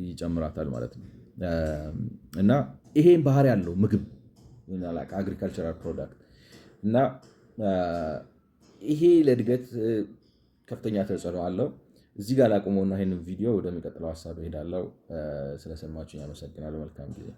S1: ይጨምራታል ማለት ነው። እና ይሄን ባህሪ ያለው ምግብ አግሪካልቸራል ፕሮዳክት እና ይሄ ለእድገት ከፍተኛ ተጽዕኖ አለው። እዚህ ጋር ላቁመውና ይህንን ቪዲዮ ወደሚቀጥለው ሀሳብ እሄዳለሁ። ስለሰማችሁኝ አመሰግናለሁ። መልካም ጊዜ